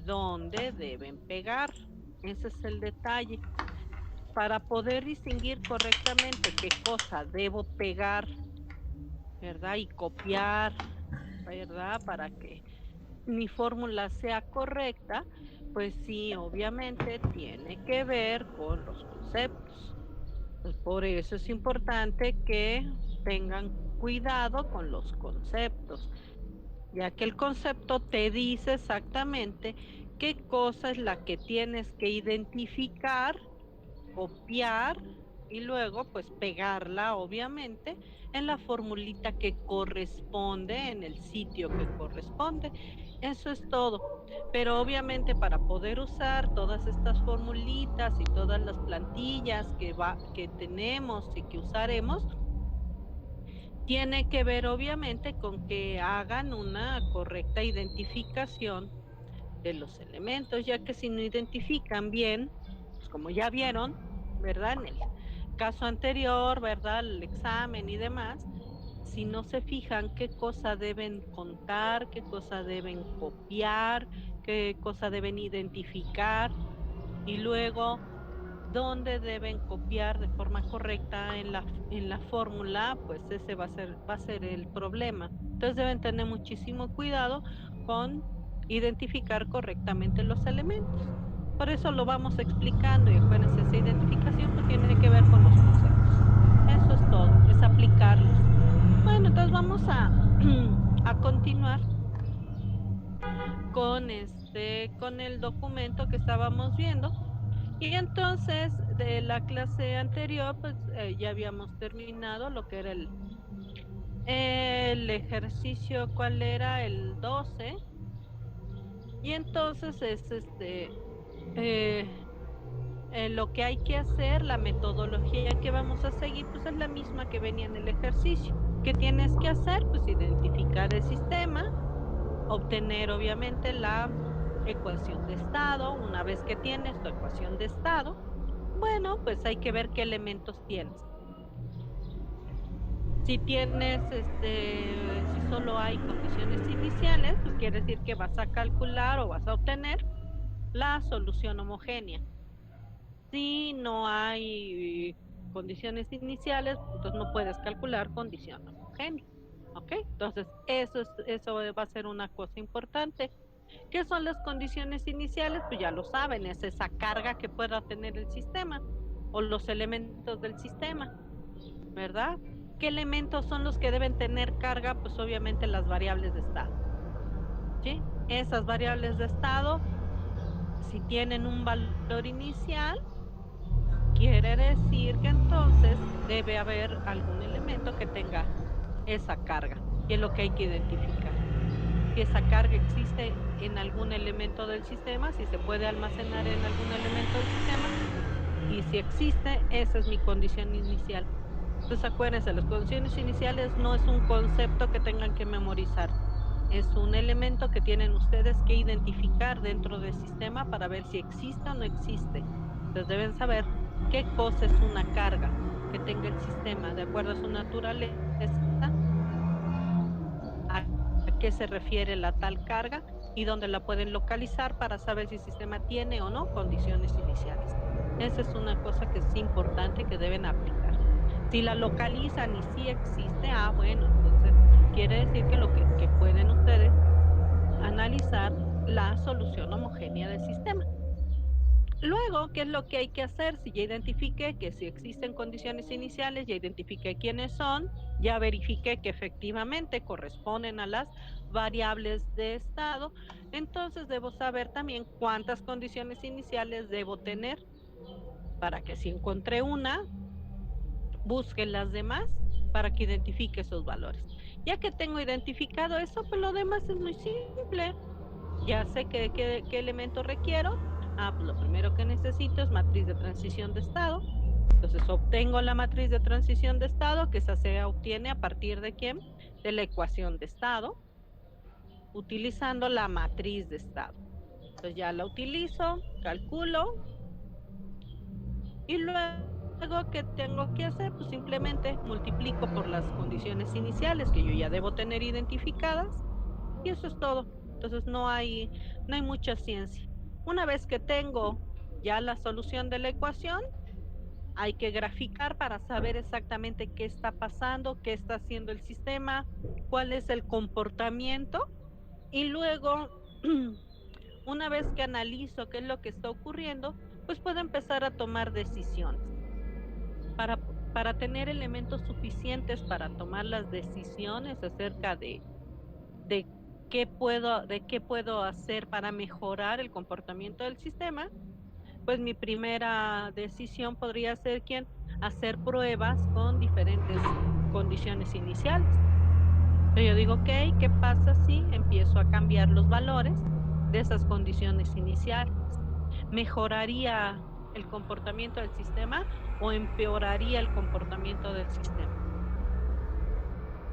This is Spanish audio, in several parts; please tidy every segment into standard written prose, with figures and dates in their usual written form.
dónde deben pegar. Ese es el detalle. Para poder distinguir correctamente qué cosa debo pegar, ¿verdad? Y copiar, ¿verdad? Para que mi fórmula sea correcta, pues sí, obviamente tiene que ver con los conceptos. Pues por eso es importante que tengan cuidado con los conceptos, ya que el concepto te dice exactamente qué cosa es la que tienes que identificar, copiar y luego pues pegarla obviamente en la formulita que corresponde, en el sitio que corresponde. Eso es todo. Pero obviamente para poder usar todas estas formulitas y todas las plantillas que tenemos y que usaremos, tiene que ver obviamente con que hagan una correcta identificación de los elementos, ya que si no identifican bien, pues como ya vieron, ¿verdad? En el caso anterior, ¿verdad? El examen y demás, si no se fijan qué cosa deben contar, qué cosa deben copiar, qué cosa deben identificar y luego dónde deben copiar de forma correcta en la fórmula, pues ese va a ser el problema. Entonces deben tener muchísimo cuidado con identificar correctamente los elementos. Por eso lo vamos explicando y acuérdense, esa identificación pues tiene que ver con los conceptos. Eso es todo, es aplicarlos. Bueno, entonces vamos a, a continuar con con el documento que estábamos viendo. Y entonces, de la clase anterior, pues ya habíamos terminado lo que era el ejercicio, ¿cuál era? El 12. Y entonces es eh, lo que hay que hacer, la metodología que vamos a seguir, pues es la misma que venía en el ejercicio. ¿Qué tienes que hacer? Pues identificar el sistema, obtener obviamente la ecuación de estado. Una vez que tienes tu ecuación de estado, bueno, pues hay que ver qué elementos tienes. Si tienes, si solo hay condiciones iniciales, pues quiere decir que vas a calcular o vas a obtener la solución homogénea. Si no hay condiciones iniciales, entonces no puedes calcular condición homogénea. ¿Ok? Entonces, eso va a ser una cosa importante. ¿Qué son las condiciones iniciales? Pues ya lo saben, es esa carga que pueda tener el sistema o los elementos del sistema, ¿verdad? ¿Qué elementos son los que deben tener carga? Pues obviamente las variables de estado, ¿sí? Esas variables de estado, si tienen un valor inicial, quiere decir que entonces debe haber algún elemento que tenga esa carga, que es lo que hay que identificar. Si esa carga existe en algún elemento del sistema, si se puede almacenar en algún elemento del sistema, y si existe, esa es mi condición inicial. Entonces acuérdense, las condiciones iniciales no es un concepto que tengan que memorizar, es un elemento que tienen ustedes que identificar dentro del sistema para ver si existe o no existe. Entonces deben saber qué cosa es una carga que tenga el sistema de acuerdo a su naturaleza, a qué se refiere la tal carga y dónde la pueden localizar para saber si el sistema tiene o no condiciones iniciales. Esa es una cosa que es importante que deben aplicar. Si la localizan y sí existe, bueno, entonces quiere decir que que pueden ustedes analizar la solución homogénea del sistema. Luego, ¿qué es lo que hay que hacer? Si ya identifique que si existen condiciones iniciales, ya identifique quiénes son, ya verifique que efectivamente corresponden a las variables de estado, entonces debo saber también cuántas condiciones iniciales debo tener para que si encontré una, busque las demás para que identifique esos valores. Ya que tengo identificado eso, pues lo demás es muy simple. Ya sé qué elemento requiero. Pues lo primero que necesito es matriz de transición de estado. Entonces obtengo la matriz de transición de estado, que esa se obtiene a partir de quién? De la ecuación de estado, utilizando la matriz de estado. Entonces ya la utilizo, calculo y luego, ¿qué tengo que hacer? Pues simplemente multiplico por las condiciones iniciales que yo ya debo tener identificadas y eso es todo. Entonces no hay mucha ciencia. Una vez que tengo ya la solución de la ecuación, hay que graficar para saber exactamente qué está pasando, qué está haciendo el sistema, cuál es el comportamiento y luego, una vez que analizo qué es lo que está ocurriendo, pues puedo empezar a tomar decisiones. Para, para tener elementos suficientes para tomar las decisiones acerca de de qué puedo hacer para mejorar el comportamiento del sistema, pues mi primera decisión podría ser hacer pruebas con diferentes condiciones iniciales. Yo digo, ok, ¿qué pasa si empiezo a cambiar los valores de esas condiciones iniciales? ¿Mejoraría el comportamiento del sistema o empeoraría el comportamiento del sistema?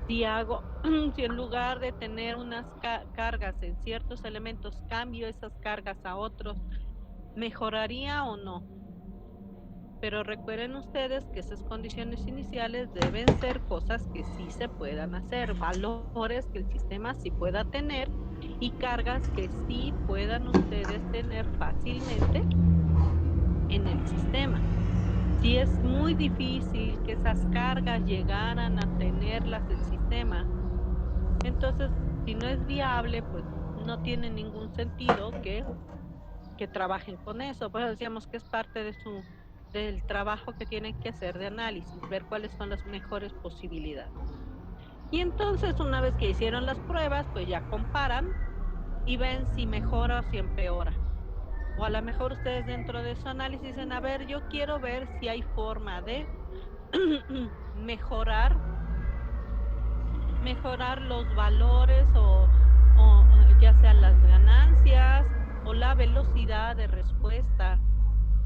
Si hago, si en lugar de tener unas cargas en ciertos elementos, cambio esas cargas a otros, ¿mejoraría o no? Pero recuerden ustedes que esas condiciones iniciales deben ser cosas que sí se puedan hacer, valores que el sistema sí pueda tener y cargas que sí puedan ustedes tener fácilmente en el sistema. Si es muy difícil que esas cargas llegaran a tenerlas el sistema, entonces si no es viable, pues no tiene ningún sentido que trabajen con eso. Pues decíamos que es parte del trabajo que tienen que hacer de análisis, ver cuáles son las mejores posibilidades. Y entonces, una vez que hicieron las pruebas, pues ya comparan y ven si mejora o si empeora. O a lo mejor ustedes dentro de su análisis dicen, a ver, yo quiero ver si hay forma de mejorar, mejorar los valores o ya sean las ganancias o la velocidad de respuesta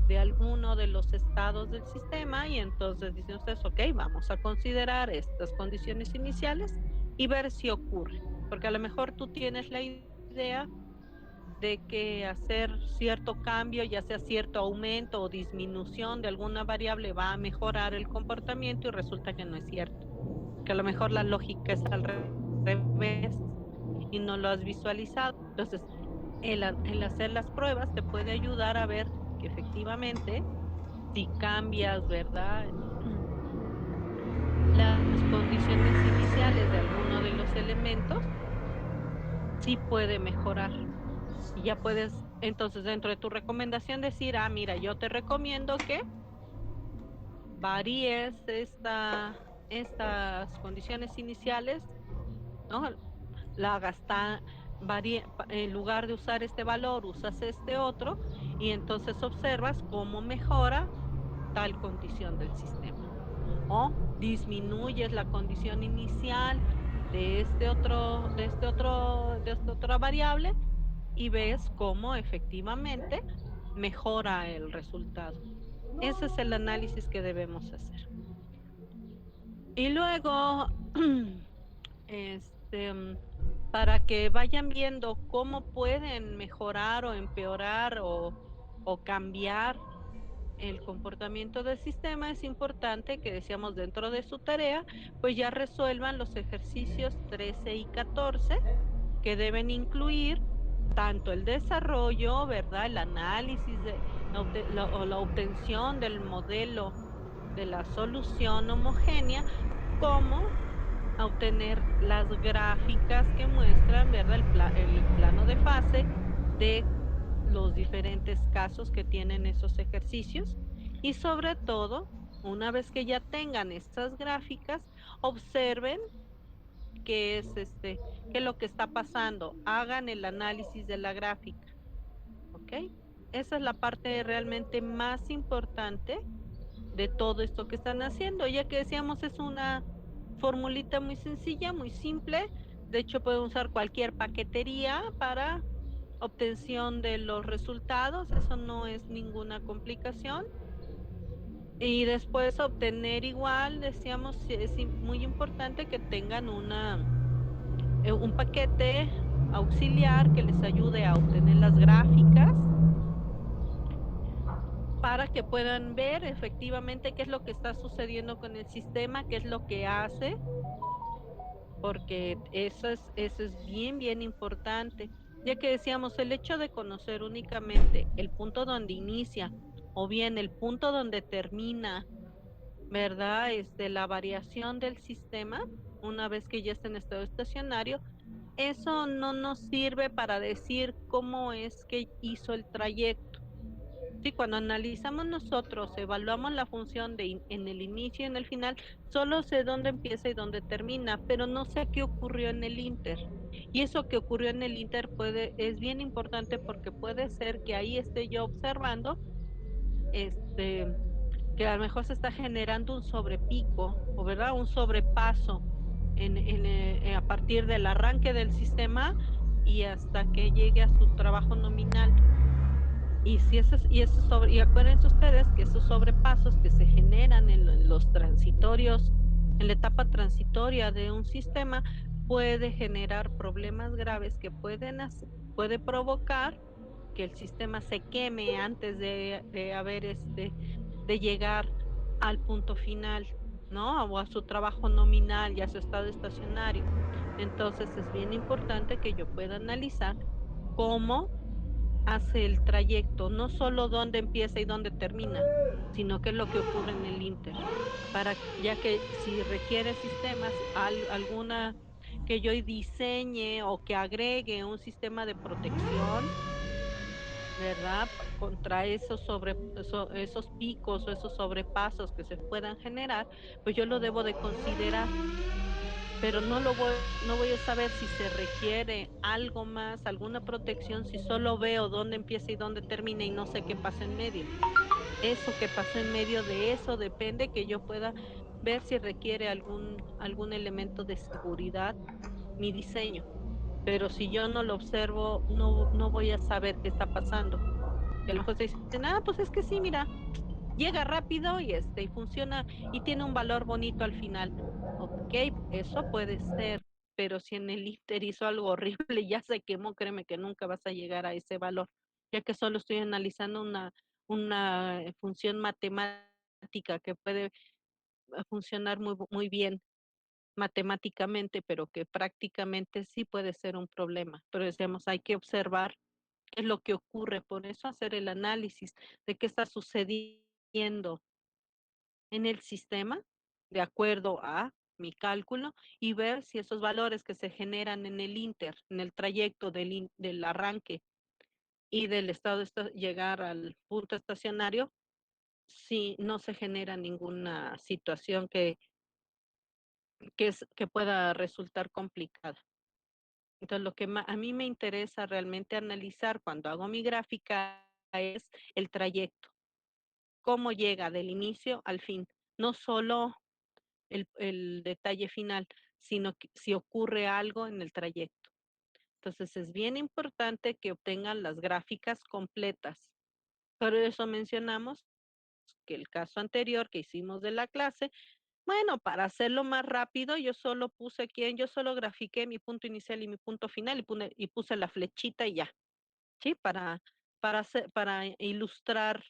de alguno de los estados del sistema y entonces dicen ustedes, ok, vamos a considerar estas condiciones iniciales y ver si ocurre. Porque a lo mejor tú tienes la idea de que hacer cierto cambio, ya sea cierto aumento o disminución de alguna variable va a mejorar el comportamiento y resulta que no es cierto. Que a lo mejor la lógica es al revés y no lo has visualizado. Entonces, el hacer las pruebas te puede ayudar a ver que efectivamente si cambias, ¿verdad? Las condiciones iniciales de alguno de los elementos, sí puede mejorar. Y ya puedes, entonces, dentro de tu recomendación decir, ah, mira, yo te recomiendo que varíes estas condiciones iniciales, ¿no? La gasta, en lugar de usar este valor, usas este otro, y entonces observas cómo mejora tal condición del sistema. O disminuyes la condición inicial de esta otra variable y ves cómo efectivamente mejora el resultado. Ese es el análisis que debemos hacer. Y luego, este, para que vayan viendo cómo pueden mejorar o empeorar o cambiar el comportamiento del sistema, es importante que decíamos dentro de su tarea, pues ya resuelvan los ejercicios 13 y 14 que deben incluir tanto el desarrollo, ¿verdad? El análisis o la obtención del modelo de la solución homogénea, como a obtener las gráficas que muestran, ¿verdad? El plano de fase de los diferentes casos que tienen esos ejercicios y sobre todo, una vez que ya tengan estas gráficas, observen qué es qué es lo que está pasando, hagan el análisis de la gráfica, ¿ok? Esa es la parte realmente más importante de todo esto que están haciendo, ya que decíamos es una formulita muy sencilla, muy simple, de hecho pueden usar cualquier paquetería para obtención de los resultados, eso no es ninguna complicación. Y después obtener igual, decíamos, es muy importante que tengan un paquete auxiliar que les ayude a obtener las gráficas para que puedan ver efectivamente qué es lo que está sucediendo con el sistema, qué es lo que hace, porque eso es bien, bien importante. ya que decíamos, el hecho de conocer únicamente el punto donde inicia o bien el punto donde termina, ¿verdad? La variación del sistema, una vez que ya está en estado estacionario, eso no nos sirve para decir cómo es que hizo el trayecto. Sí, cuando analizamos nosotros, evaluamos la función en el inicio y en el final, solo sé dónde empieza y dónde termina, pero no sé qué ocurrió en el inter. Y eso que ocurrió en el inter es bien importante porque puede ser que ahí esté yo observando, este, que a lo mejor se está generando un sobrepico, o verdad, un sobrepaso a partir del arranque del sistema y hasta que llegue a su trabajo nominal. Y acuérdense ustedes que esos sobrepasos que se generan en los transitorios, en la etapa transitoria de un sistema, puede generar problemas graves que puede provocar que el sistema se queme antes de llegar al punto final, ¿no? O a su trabajo nominal y a su estado estacionario. Entonces es bien importante que yo pueda analizar cómo hace el trayecto, no solo dónde empieza y dónde termina, sino qué es lo que ocurre en el inter. Ya que si requiere sistemas, alguna que yo diseñe o que agregue un sistema de protección, ¿verdad? Contra esos picos o esos sobrepasos que se puedan generar, pues yo lo debo de considerar, pero no voy a saber si se requiere algo más, alguna protección, si solo veo dónde empieza y dónde termina y no sé qué pasa en medio. Eso que pasó en medio de eso depende que yo pueda ver si requiere algún elemento de seguridad mi diseño. Pero si yo no lo observo, no voy a saber qué está pasando. Y a lo mejor se dicen, pues es que sí, mira, llega rápido y funciona y tiene un valor bonito al final. Ok, eso puede ser, pero si en el Inter hizo algo horrible y ya se quemó, créeme que nunca vas a llegar a ese valor, ya que solo estoy analizando una función matemática que puede funcionar muy bien matemáticamente, pero que prácticamente sí puede ser un problema. Pero decíamos, hay que observar qué es lo que ocurre, por eso hacer el análisis de qué está sucediendo en el sistema de acuerdo a mi cálculo y ver si esos valores que se generan en el inter, en el trayecto del arranque y del estado de llegar al punto estacionario, si no se genera ninguna situación que pueda resultar complicada. Entonces, lo que a mí me interesa realmente analizar cuando hago mi gráfica es el trayecto, cómo llega del inicio al fin, no solo el detalle final, sino que si ocurre algo en el trayecto. Entonces es bien importante que obtengan las gráficas completas. Por eso mencionamos que el caso anterior que hicimos de la clase, bueno, para hacerlo más rápido, yo solo grafiqué mi punto inicial y mi punto final y puse la flechita y ya, ¿sí? Para ilustrar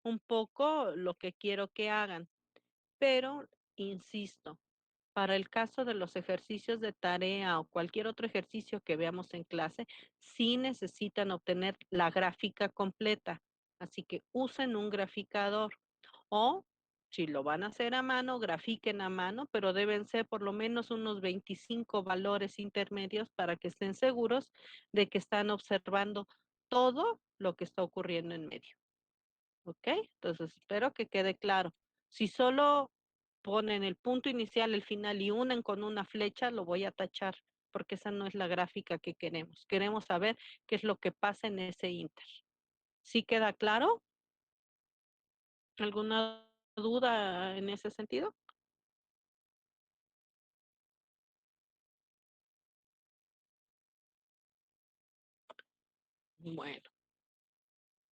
un poco lo que quiero que hagan. Pero, insisto, para el caso de los ejercicios de tarea o cualquier otro ejercicio que veamos en clase, sí necesitan obtener la gráfica completa. Así que usen un graficador o si lo van a hacer a mano, grafiquen a mano, pero deben ser por lo menos unos 25 valores intermedios para que estén seguros de que están observando todo lo que está ocurriendo en medio. ¿Ok? Entonces, espero que quede claro. Si solo ponen el punto inicial, el final y unen con una flecha, lo voy a tachar, porque esa no es la gráfica que queremos. Queremos saber qué es lo que pasa en ese inter. ¿Sí queda claro? ¿Alguna duda en ese sentido? Bueno,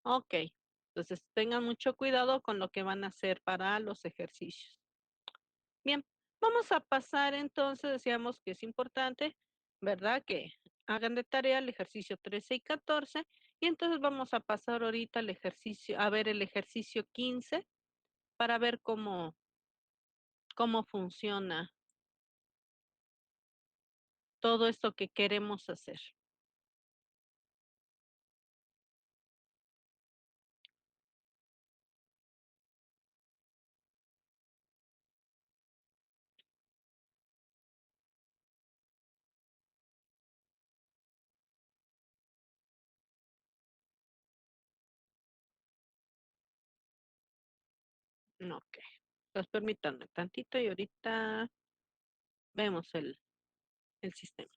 ok. Entonces, tengan mucho cuidado con lo que van a hacer para los ejercicios. Bien, vamos a pasar entonces, decíamos que es importante, ¿verdad? Que hagan de tarea el ejercicio 13 y 14 y entonces vamos a pasar ahorita a ver el ejercicio 15 para ver cómo funciona todo esto que queremos hacer. Ok. Pues permítanme tantito y ahorita vemos el sistema.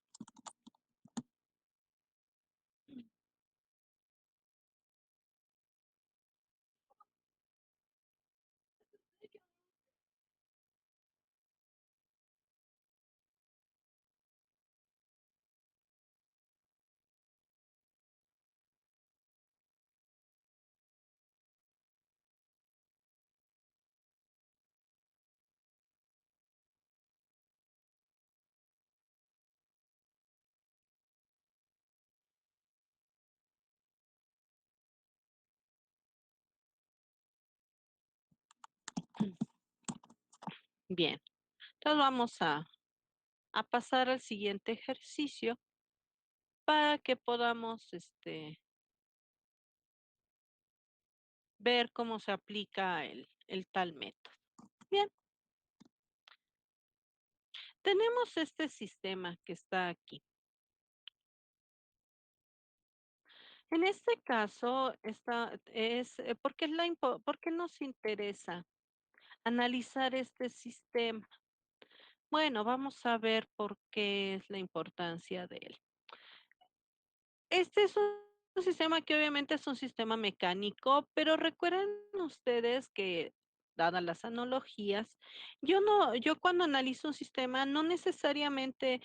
Bien, entonces vamos a pasar al siguiente ejercicio para que podamos ver cómo se aplica el tal método. Bien, tenemos este sistema que está aquí. En este caso, ¿por qué, por qué nos interesa analizar este sistema? Bueno, vamos a ver por qué es la importancia de él. Este es un sistema que obviamente es un sistema mecánico, pero recuerden ustedes que, dadas las analogías, yo cuando analizo un sistema, no necesariamente,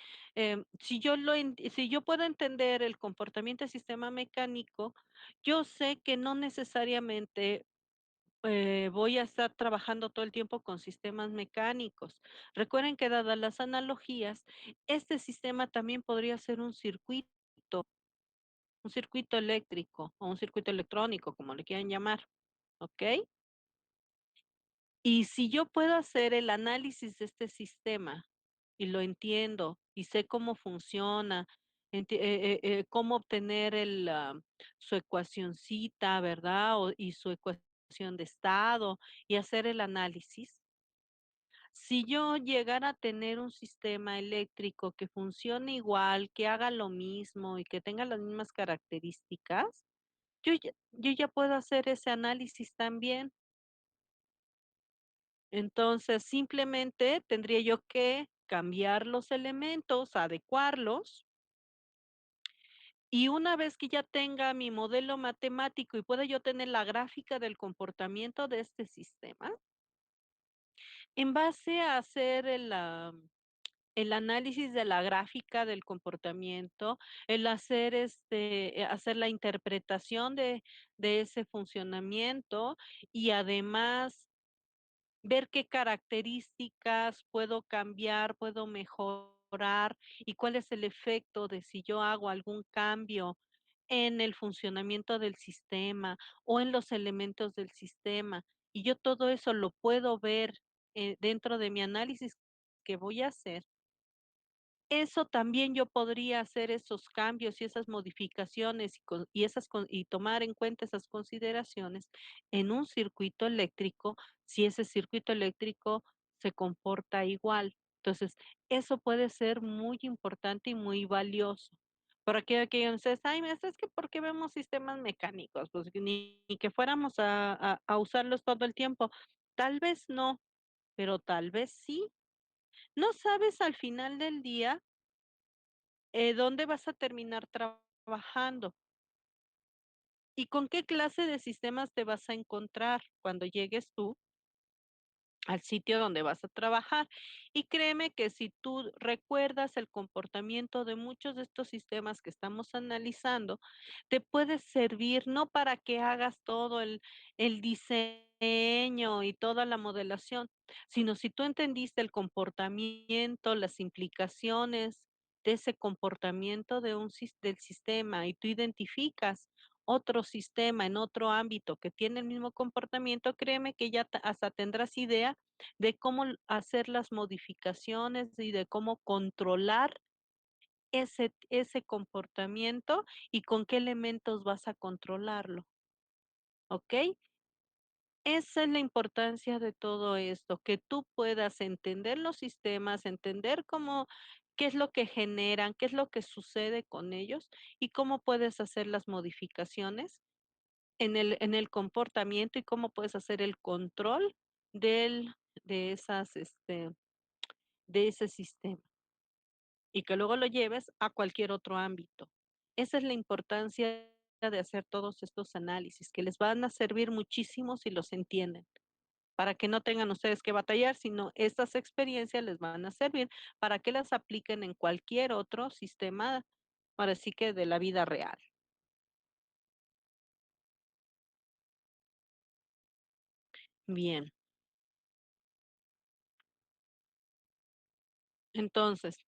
si yo puedo entender el comportamiento del sistema mecánico, yo sé que no necesariamente voy a estar trabajando todo el tiempo con sistemas mecánicos. Recuerden que dadas las analogías, este sistema también podría ser un circuito eléctrico o un circuito electrónico, como le quieran llamar, ¿ok? Y si yo puedo hacer el análisis de este sistema y lo entiendo y sé cómo funciona, cómo obtener su ecuacioncita, ¿verdad? Y su ecuación de estado y hacer el análisis. Si yo llegara a tener un sistema eléctrico que funcione igual, que haga lo mismo y que tenga las mismas características, yo ya puedo hacer ese análisis también. Entonces, simplemente tendría yo que cambiar los elementos, adecuarlos, y una vez que ya tenga mi modelo matemático y pueda yo tener la gráfica del comportamiento de este sistema, en base a hacer el análisis de la gráfica del comportamiento, el hacer hacer la interpretación de ese funcionamiento y además ver qué características puedo cambiar, puedo mejorar y cuál es el efecto de si yo hago algún cambio en el funcionamiento del sistema o en los elementos del sistema. Y yo todo eso lo puedo ver dentro de mi análisis que voy a hacer. Eso también yo podría hacer esos cambios y esas modificaciones y tomar en cuenta esas consideraciones en un circuito eléctrico, si ese circuito eléctrico se comporta igual. Entonces, eso puede ser muy importante y muy valioso. Por aquello que ustedes, ay, maestra, es que ¿por qué vemos sistemas mecánicos? Pues ni que fuéramos a usarlos todo el tiempo. Tal vez no, pero tal vez sí. No sabes al final del día dónde vas a terminar trabajando y con qué clase de sistemas te vas a encontrar cuando llegues tú al sitio donde vas a trabajar. Y créeme que si tú recuerdas el comportamiento de muchos de estos sistemas que estamos analizando, te puede servir no para que hagas todo el diseño y toda la modelación, sino si tú entendiste el comportamiento, las implicaciones de ese comportamiento del sistema y tú identificas otro sistema en otro ámbito que tiene el mismo comportamiento, créeme que ya hasta tendrás idea de cómo hacer las modificaciones y de cómo controlar ese comportamiento y con qué elementos vas a controlarlo, ¿ok? Esa es la importancia de todo esto, que tú puedas entender los sistemas, entender qué es lo que generan, qué es lo que sucede con ellos y cómo puedes hacer las modificaciones en el comportamiento y cómo puedes hacer el control del de esas, de ese sistema, y que luego lo lleves a cualquier otro ámbito. Esa es la importancia de hacer todos estos análisis, que les van a servir muchísimo si los entienden, para que no tengan ustedes que batallar, sino estas experiencias les van a servir para que las apliquen en cualquier otro sistema, ahora sí que de la vida real. Bien, entonces,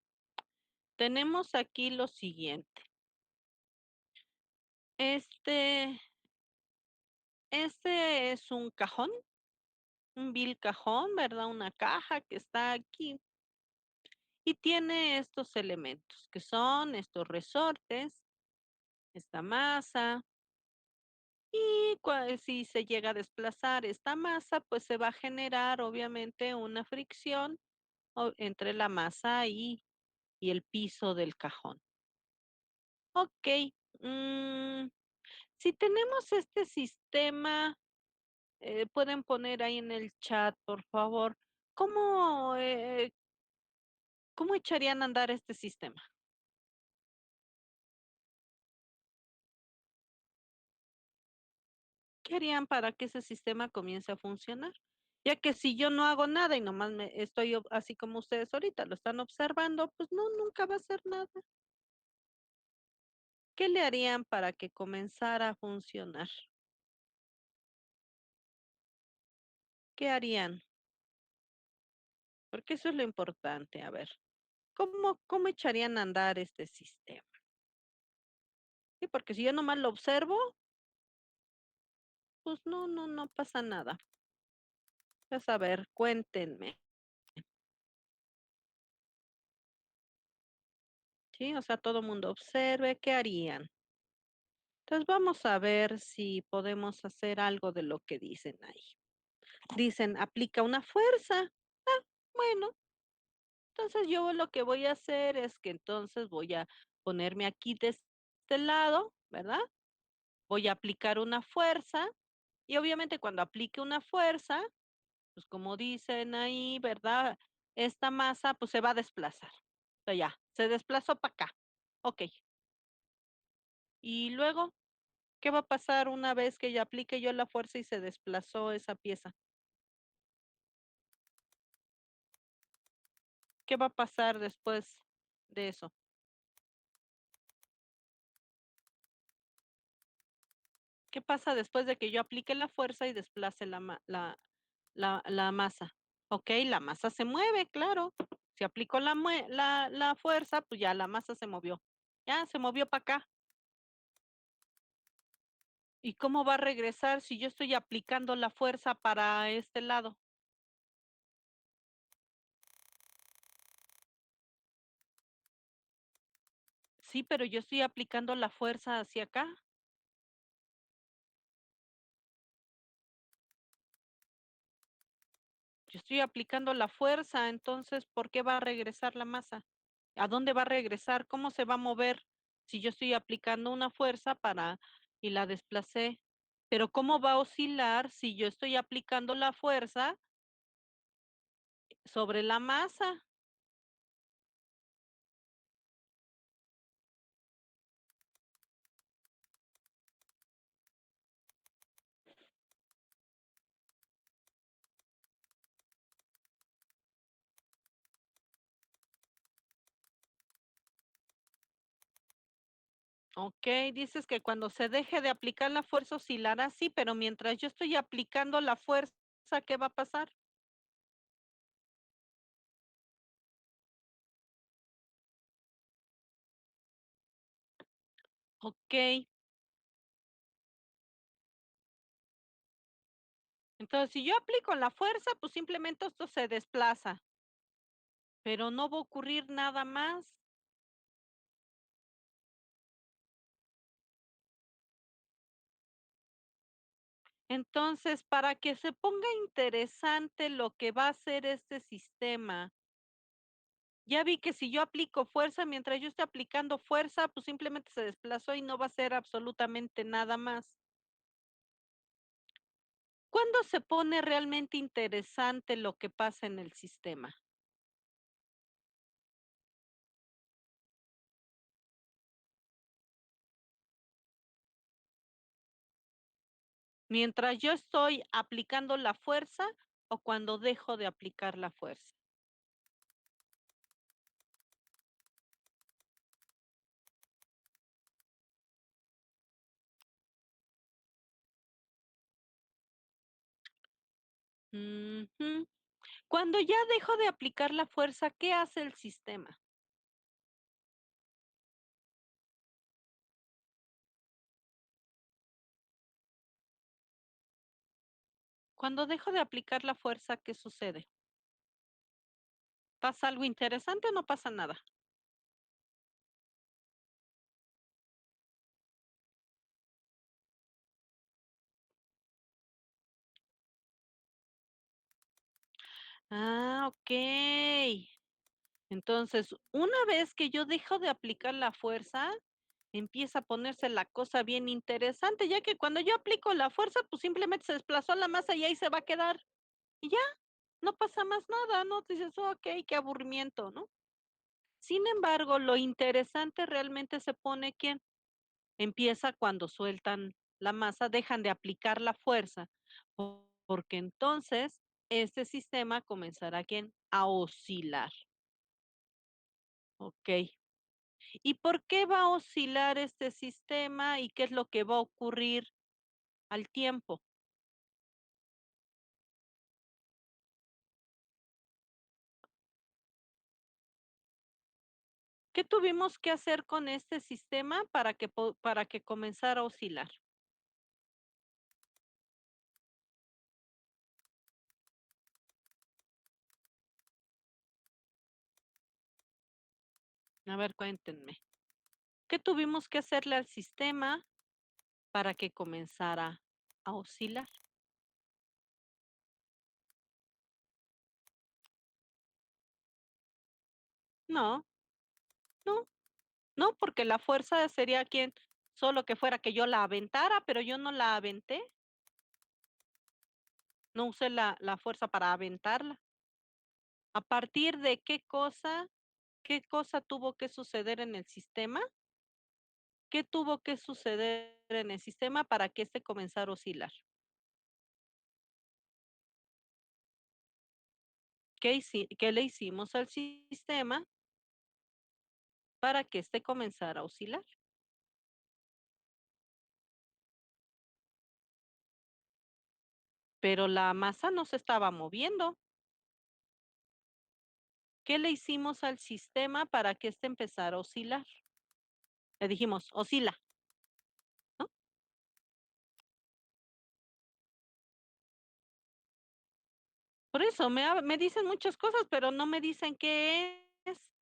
tenemos aquí lo siguiente. Este, este es un cajón, un vil cajón, ¿verdad? Una caja que está aquí y tiene estos elementos, que son estos resortes, esta masa, y si se llega a desplazar esta masa, pues se va a generar obviamente una fricción entre la masa y el piso del cajón. Ok, mm, si tenemos este sistema, pueden poner ahí en el chat, por favor, ¿cómo, cómo echarían a andar este sistema? ¿Qué harían para que ese sistema comience a funcionar? Ya que si yo no hago nada y nomás me estoy así como ustedes ahorita lo están observando, pues no, nunca va a hacer nada. ¿Qué le harían para que comenzara a funcionar? ¿Qué harían? Porque eso es lo importante. A ver, ¿cómo echarían a andar este sistema? Sí, porque si yo nomás lo observo, pues no, no, no pasa nada. Pues a ver, cuéntenme. Sí, o sea, todo mundo observe, ¿qué harían? Entonces vamos a ver si podemos hacer algo de lo que dicen ahí. Dicen, aplica una fuerza. Bueno, entonces yo lo que voy a hacer es que entonces voy a ponerme aquí de este lado, ¿verdad? Voy a aplicar una fuerza y obviamente cuando aplique una fuerza, pues como dicen ahí, ¿verdad? Esta masa pues se va a desplazar. O sea, ya, se desplazó para acá. Ok. Y luego, ¿qué va a pasar una vez que ya aplique yo la fuerza y se desplazó esa pieza? ¿Qué va a pasar después de eso? ¿Qué pasa después de que yo aplique la fuerza y desplace la masa? Ok, la masa se mueve, claro. Si aplico la fuerza, pues ya la masa se movió. Ya se movió para acá. ¿Y cómo va a regresar si yo estoy aplicando la fuerza para este lado? Sí, pero yo estoy aplicando la fuerza hacia acá. Yo estoy aplicando la fuerza, entonces, ¿por qué va a regresar la masa? ¿A dónde va a regresar? ¿Cómo se va a mover si yo estoy aplicando una fuerza para y la desplacé? Pero ¿cómo va a oscilar si yo estoy aplicando la fuerza sobre la masa? Ok, dices que cuando se deje de aplicar la fuerza oscilará, sí, pero mientras yo estoy aplicando la fuerza, ¿qué va a pasar? Ok, entonces si yo aplico la fuerza, pues simplemente esto se desplaza, pero no va a ocurrir nada más. Entonces, para que se ponga interesante lo que va a hacer este sistema, ya vi que si yo aplico fuerza, mientras yo esté aplicando fuerza, pues simplemente se desplazó y no va a hacer absolutamente nada más. ¿Cuándo se pone realmente interesante lo que pasa en el sistema? ¿Mientras yo estoy aplicando la fuerza o cuando dejo de aplicar la fuerza? Ujú. Cuando ya dejo de aplicar la fuerza, ¿qué hace el sistema? Cuando dejo de aplicar la fuerza, ¿qué sucede? ¿Pasa algo interesante o no pasa nada? Ah, okey. Entonces, una vez que yo dejo de aplicar la fuerza, empieza a ponerse la cosa bien interesante, ya que cuando yo aplico la fuerza, pues simplemente se desplazó la masa y ahí se va a quedar. Y ya, no pasa más nada, ¿no? Dices: "Okey, qué aburrimiento", ¿no? Sin embargo, lo interesante realmente se pone, ¿quién? Empieza cuando sueltan la masa, dejan de aplicar la fuerza, porque entonces este sistema comenzará, ¿quién? A oscilar, ¿okey? ¿Y por qué va a oscilar este sistema y qué es lo que va a ocurrir al tiempo? ¿Qué tuvimos que hacer con este sistema para que comenzara a oscilar? A ver, cuéntenme. ¿Qué tuvimos que hacerle al sistema para que comenzara a oscilar? No, no, no, porque la fuerza sería, ¿quién? Solo que fuera que yo la aventara, pero yo no la aventé, no usé la fuerza para aventarla. ¿A partir de qué cosa tuvo que suceder en el sistema? ¿Qué tuvo que suceder en el sistema para que éste comenzara a oscilar? ¿Qué le hicimos al sistema para que éste comenzara a oscilar? Pero la masa no se estaba moviendo. ¿Qué le hicimos al sistema para que éste empezara a oscilar? Le dijimos: "Oscila", ¿no? Por eso me dicen muchas cosas, pero no me dicen qué es,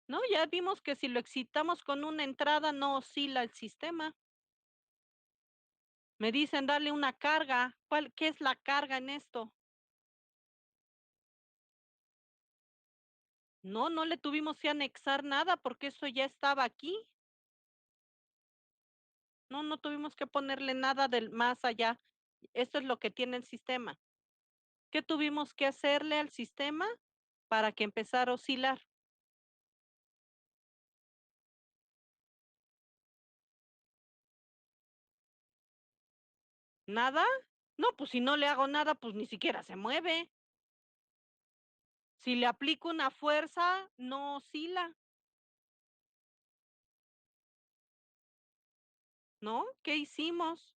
¿no? Ya vimos que si lo excitamos con una entrada no oscila el sistema. Me dicen: "Dale una carga", ¿qué es la carga en esto? No, no le tuvimos que anexar nada porque eso ya estaba aquí. No, no tuvimos que ponerle nada del más allá. Esto es lo que tiene el sistema. ¿Qué tuvimos que hacerle al sistema para que empezara a oscilar? ¿Nada? No, pues si no le hago nada, pues ni siquiera se mueve. Si le aplico una fuerza, no oscila, ¿no? ¿Qué hicimos?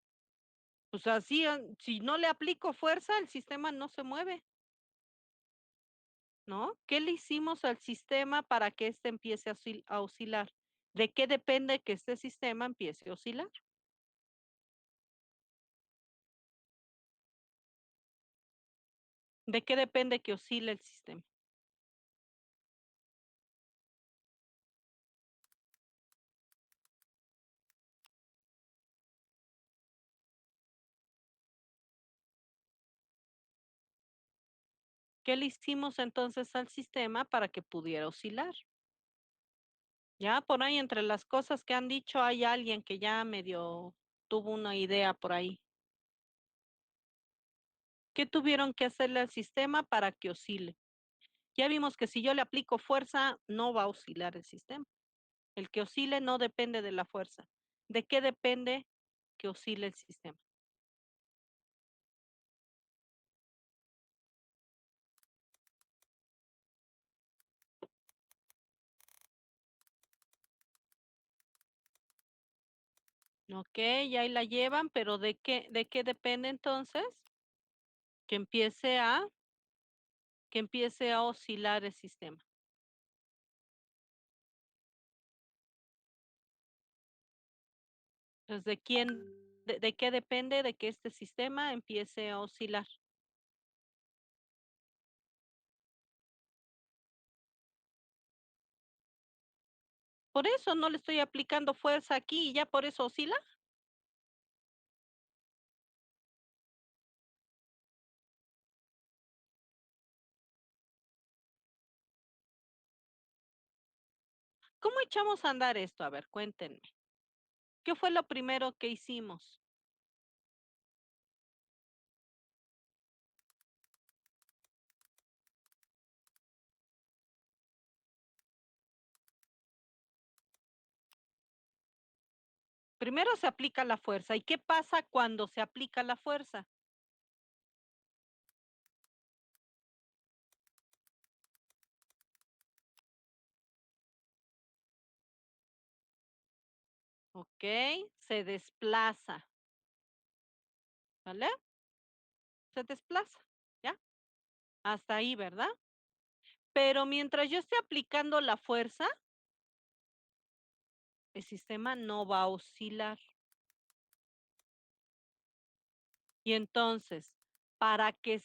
Pues así, si no le aplico fuerza, el sistema no se mueve, ¿no? ¿Qué le hicimos al sistema para que éste empiece a oscilar? ¿De qué depende que este sistema empiece a oscilar? ¿De qué depende que oscile el sistema? ¿Qué le hicimos entonces al sistema para que pudiera oscilar? Ya por ahí entre las cosas que han dicho hay alguien que ya medio tuvo una idea por ahí. ¿Qué tuvieron que hacerle al sistema para que oscile? Ya vimos que si yo le aplico fuerza, no va a oscilar el sistema. El que oscile no depende de la fuerza. ¿De qué depende que oscile el sistema? Ok, ya ahí la llevan, pero de qué depende entonces? Que empiece a, que empiece a oscilar el sistema. Entonces, de qué depende de que este sistema empiece a oscilar? Por eso no le estoy aplicando fuerza aquí y ya por eso oscila. ¿Cómo echamos a andar esto? A ver, cuéntenme. ¿Qué fue lo primero que hicimos? Primero se aplica la fuerza. ¿Y qué pasa cuando se aplica la fuerza? Ok, se desplaza, ¿vale? Se desplaza, ¿ya? Hasta ahí, ¿verdad? Pero mientras yo esté aplicando la fuerza, el sistema no va a oscilar. Y entonces, para que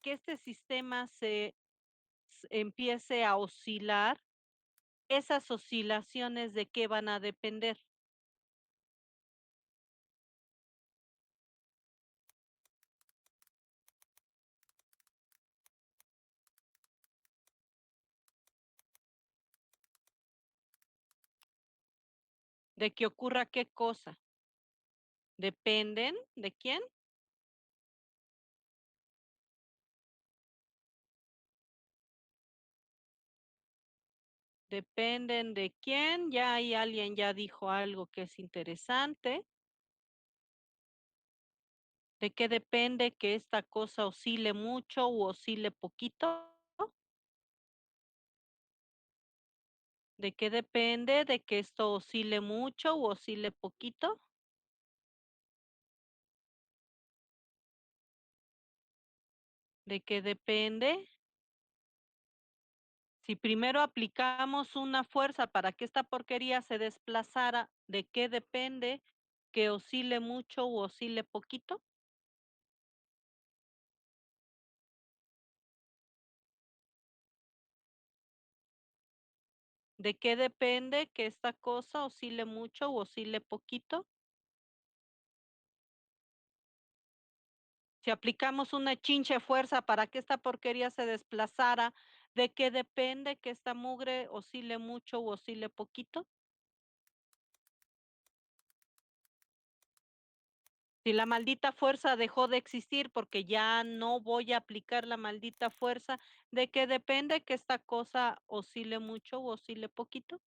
este sistema empiece a oscilar, esas oscilaciones de qué van a depender, de que ocurra qué cosa. ¿Dependen de quién? Dependen de quién. Ya hay alguien ya dijo algo que es interesante. ¿De qué depende que esta cosa oscile mucho u oscile poquito? ¿De qué depende de que esto oscile mucho u oscile poquito? ¿De qué depende? Si primero aplicamos una fuerza para que esta porquería se desplazara, ¿de qué depende que oscile mucho u oscile poquito? ¿De qué depende que esta cosa oscile mucho u oscile poquito? Si aplicamos una chinche fuerza para que esta porquería se desplazara, ¿de qué depende que esta mugre oscile mucho u oscile poquito? Si la maldita fuerza dejó de existir porque ya no voy a aplicar la maldita fuerza, ¿de qué depende que esta cosa oscile mucho o oscile poquito?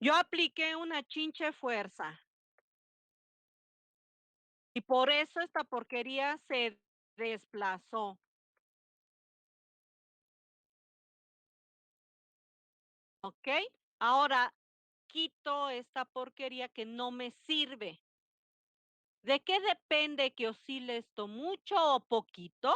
Yo apliqué una chinche fuerza y por eso esta porquería se desplazó, ¿ok? Ahora quito esta porquería que no me sirve. ¿De qué depende que oscile esto mucho o poquito?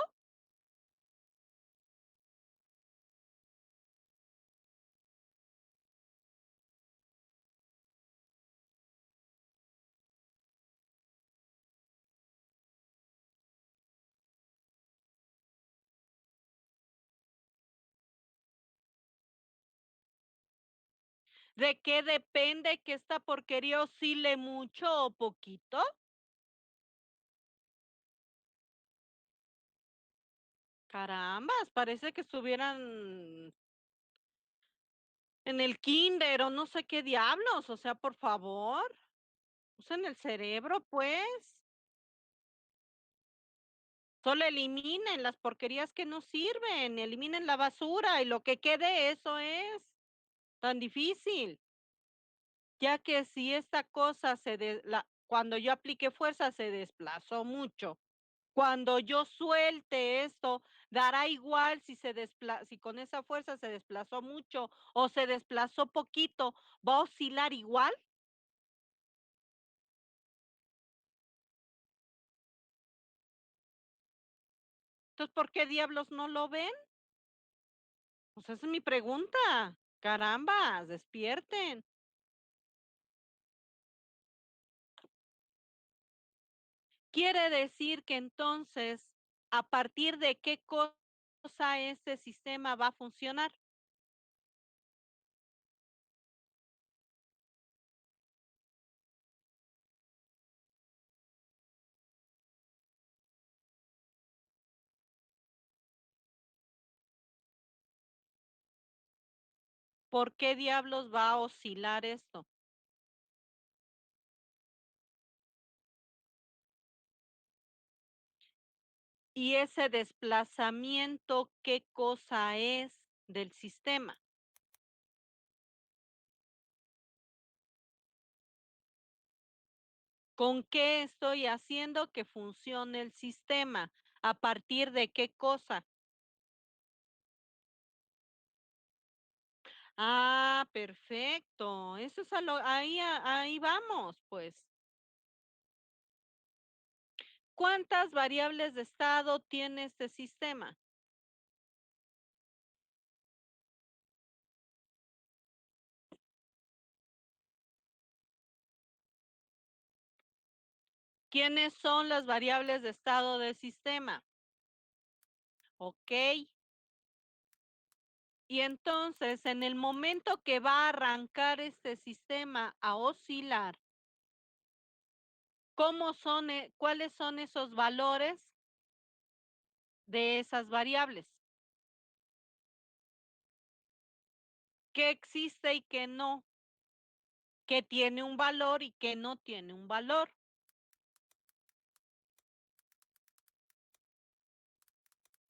¿De qué depende que esta porquería oscile mucho o poquito? Carambas, parece que estuvieran en el kinder o no sé qué diablos, o sea, por favor, usen el cerebro, pues. Solo eliminen las porquerías que no sirven, eliminen la basura y lo que quede, eso es tan difícil. Ya que si esta cosa cuando yo aplique fuerza se desplazó mucho. Cuando yo suelte esto, dará igual si con esa fuerza se desplazó mucho o se desplazó poquito, ¿va a oscilar igual? Entonces, ¿por qué diablos no lo ven? Pues esa es mi pregunta. Carambas, despierten. Quiere decir que entonces, ¿a partir de qué cosa este sistema va a funcionar? ¿Por qué diablos va a oscilar esto? Y ese desplazamiento, ¿qué cosa es del sistema? ¿Con qué estoy haciendo que funcione el sistema? ¿A partir de qué cosa? Ah, perfecto. Eso es ahí vamos, pues. ¿Cuántas variables de estado tiene este sistema? ¿Quiénes son las variables de estado del sistema? Ok. Y entonces, en el momento que va a arrancar este sistema a oscilar, cuáles son esos valores de esas variables? ¿Qué existe y qué no? ¿Qué tiene un valor y qué no tiene un valor?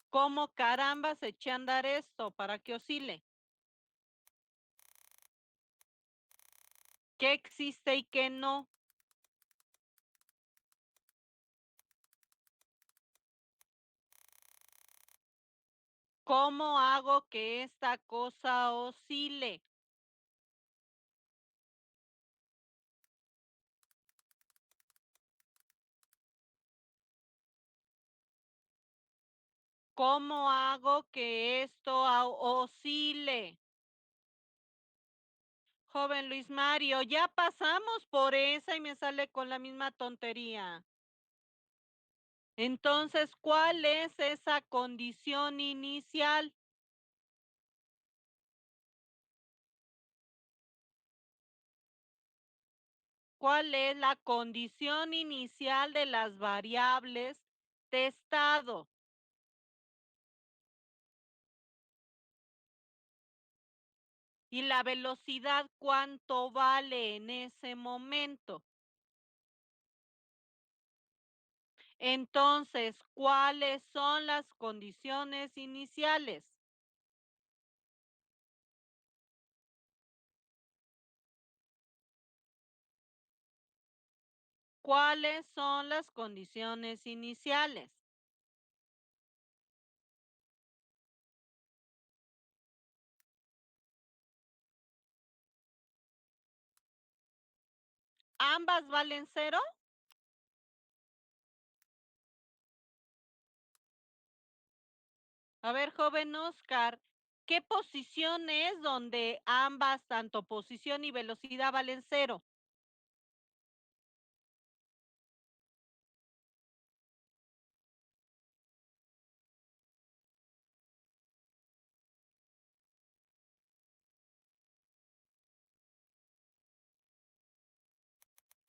¿Cómo carambas eché a andar esto para que oscile? ¿Qué existe y qué no? ¿Cómo hago que esta cosa oscile? ¿Cómo hago que esto oscile? Joven Luis Mario, ya pasamos por esa y me sale con la misma tontería. Entonces, ¿cuál es esa condición inicial? ¿Cuál es la condición inicial de las variables de estado? Y la velocidad, ¿cuánto vale en ese momento? Entonces, ¿cuáles son las condiciones iniciales? ¿Cuáles son las condiciones iniciales? ¿Ambas valen cero? A ver, joven Oscar, ¿qué posición es donde ambas, tanto posición y velocidad, valen cero?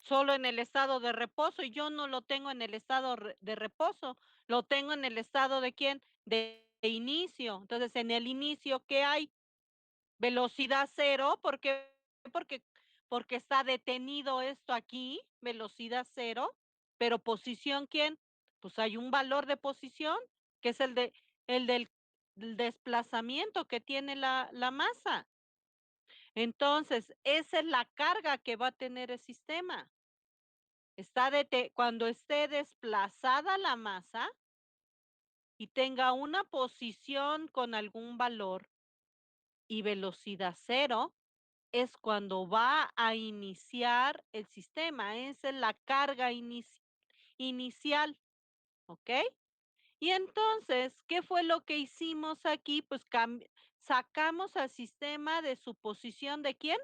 solo en el estado de reposo, y yo no lo tengo en el estado de reposo, lo tengo en el estado ¿de quién? De inicio. Entonces, en el inicio, ¿qué hay? Velocidad cero, ¿por qué? Porque, porque está detenido esto aquí, velocidad cero, pero posición, ¿quién? Pues hay un valor de posición, que es el del desplazamiento que tiene la masa. Entonces, esa es la carga que va a tener el sistema. Cuando esté desplazada la masa y tenga una posición con algún valor y velocidad cero, es cuando va a iniciar el sistema. Esa es la carga inicial, ¿ok? Y entonces, ¿qué fue lo que hicimos aquí? Pues sacamos al sistema de su posición ¿de quién?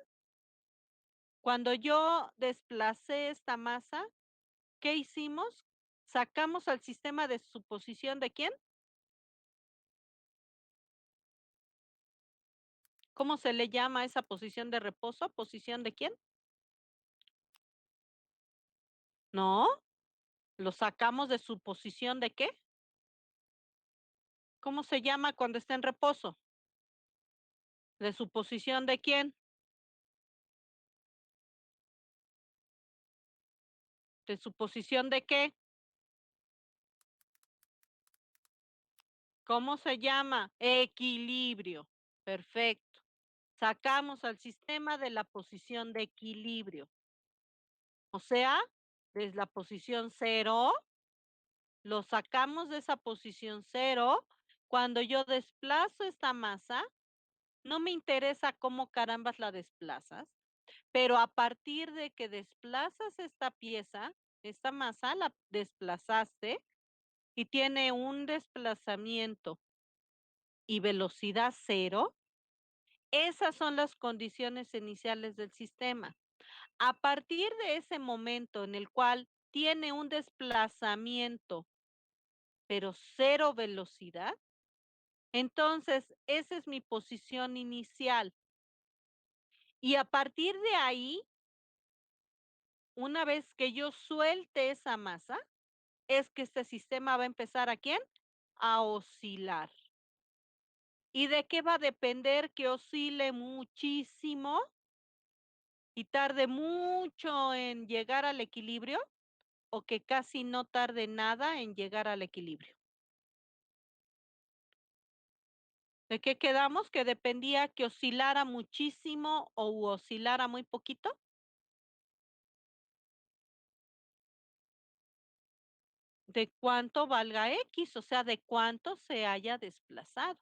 Cuando yo desplacé esta masa, ¿qué hicimos? Sacamos al sistema de su posición ¿de quién? ¿Cómo se le llama a esa posición de reposo? ¿Posición de quién? No, lo sacamos de su posición ¿de qué? ¿Cómo se llama cuando está en reposo? ¿De su posición de quién? ¿De su posición de qué? ¿Cómo se llama? Equilibrio. Perfecto. Sacamos al sistema de la posición de equilibrio. O sea, desde la posición cero, lo sacamos de esa posición cero. Cuando yo desplazo esta masa, no me interesa cómo carambas la desplazas, pero a partir de que desplazas esta pieza, esta masa, la desplazaste y tiene un desplazamiento y velocidad cero, esas son las condiciones iniciales del sistema. A partir de ese momento en el cual tiene un desplazamiento, pero cero velocidad, entonces esa es mi posición inicial. Y a partir de ahí, una vez que yo suelte esa masa, es que este sistema va a empezar ¿a quién? A oscilar. ¿Y de qué va a depender que oscile muchísimo y tarde mucho en llegar al equilibrio o que casi no tarde nada en llegar al equilibrio? ¿De qué quedamos? Que dependía que oscilara muchísimo o oscilara muy poquito. De cuánto valga X, o sea, de cuánto se haya desplazado.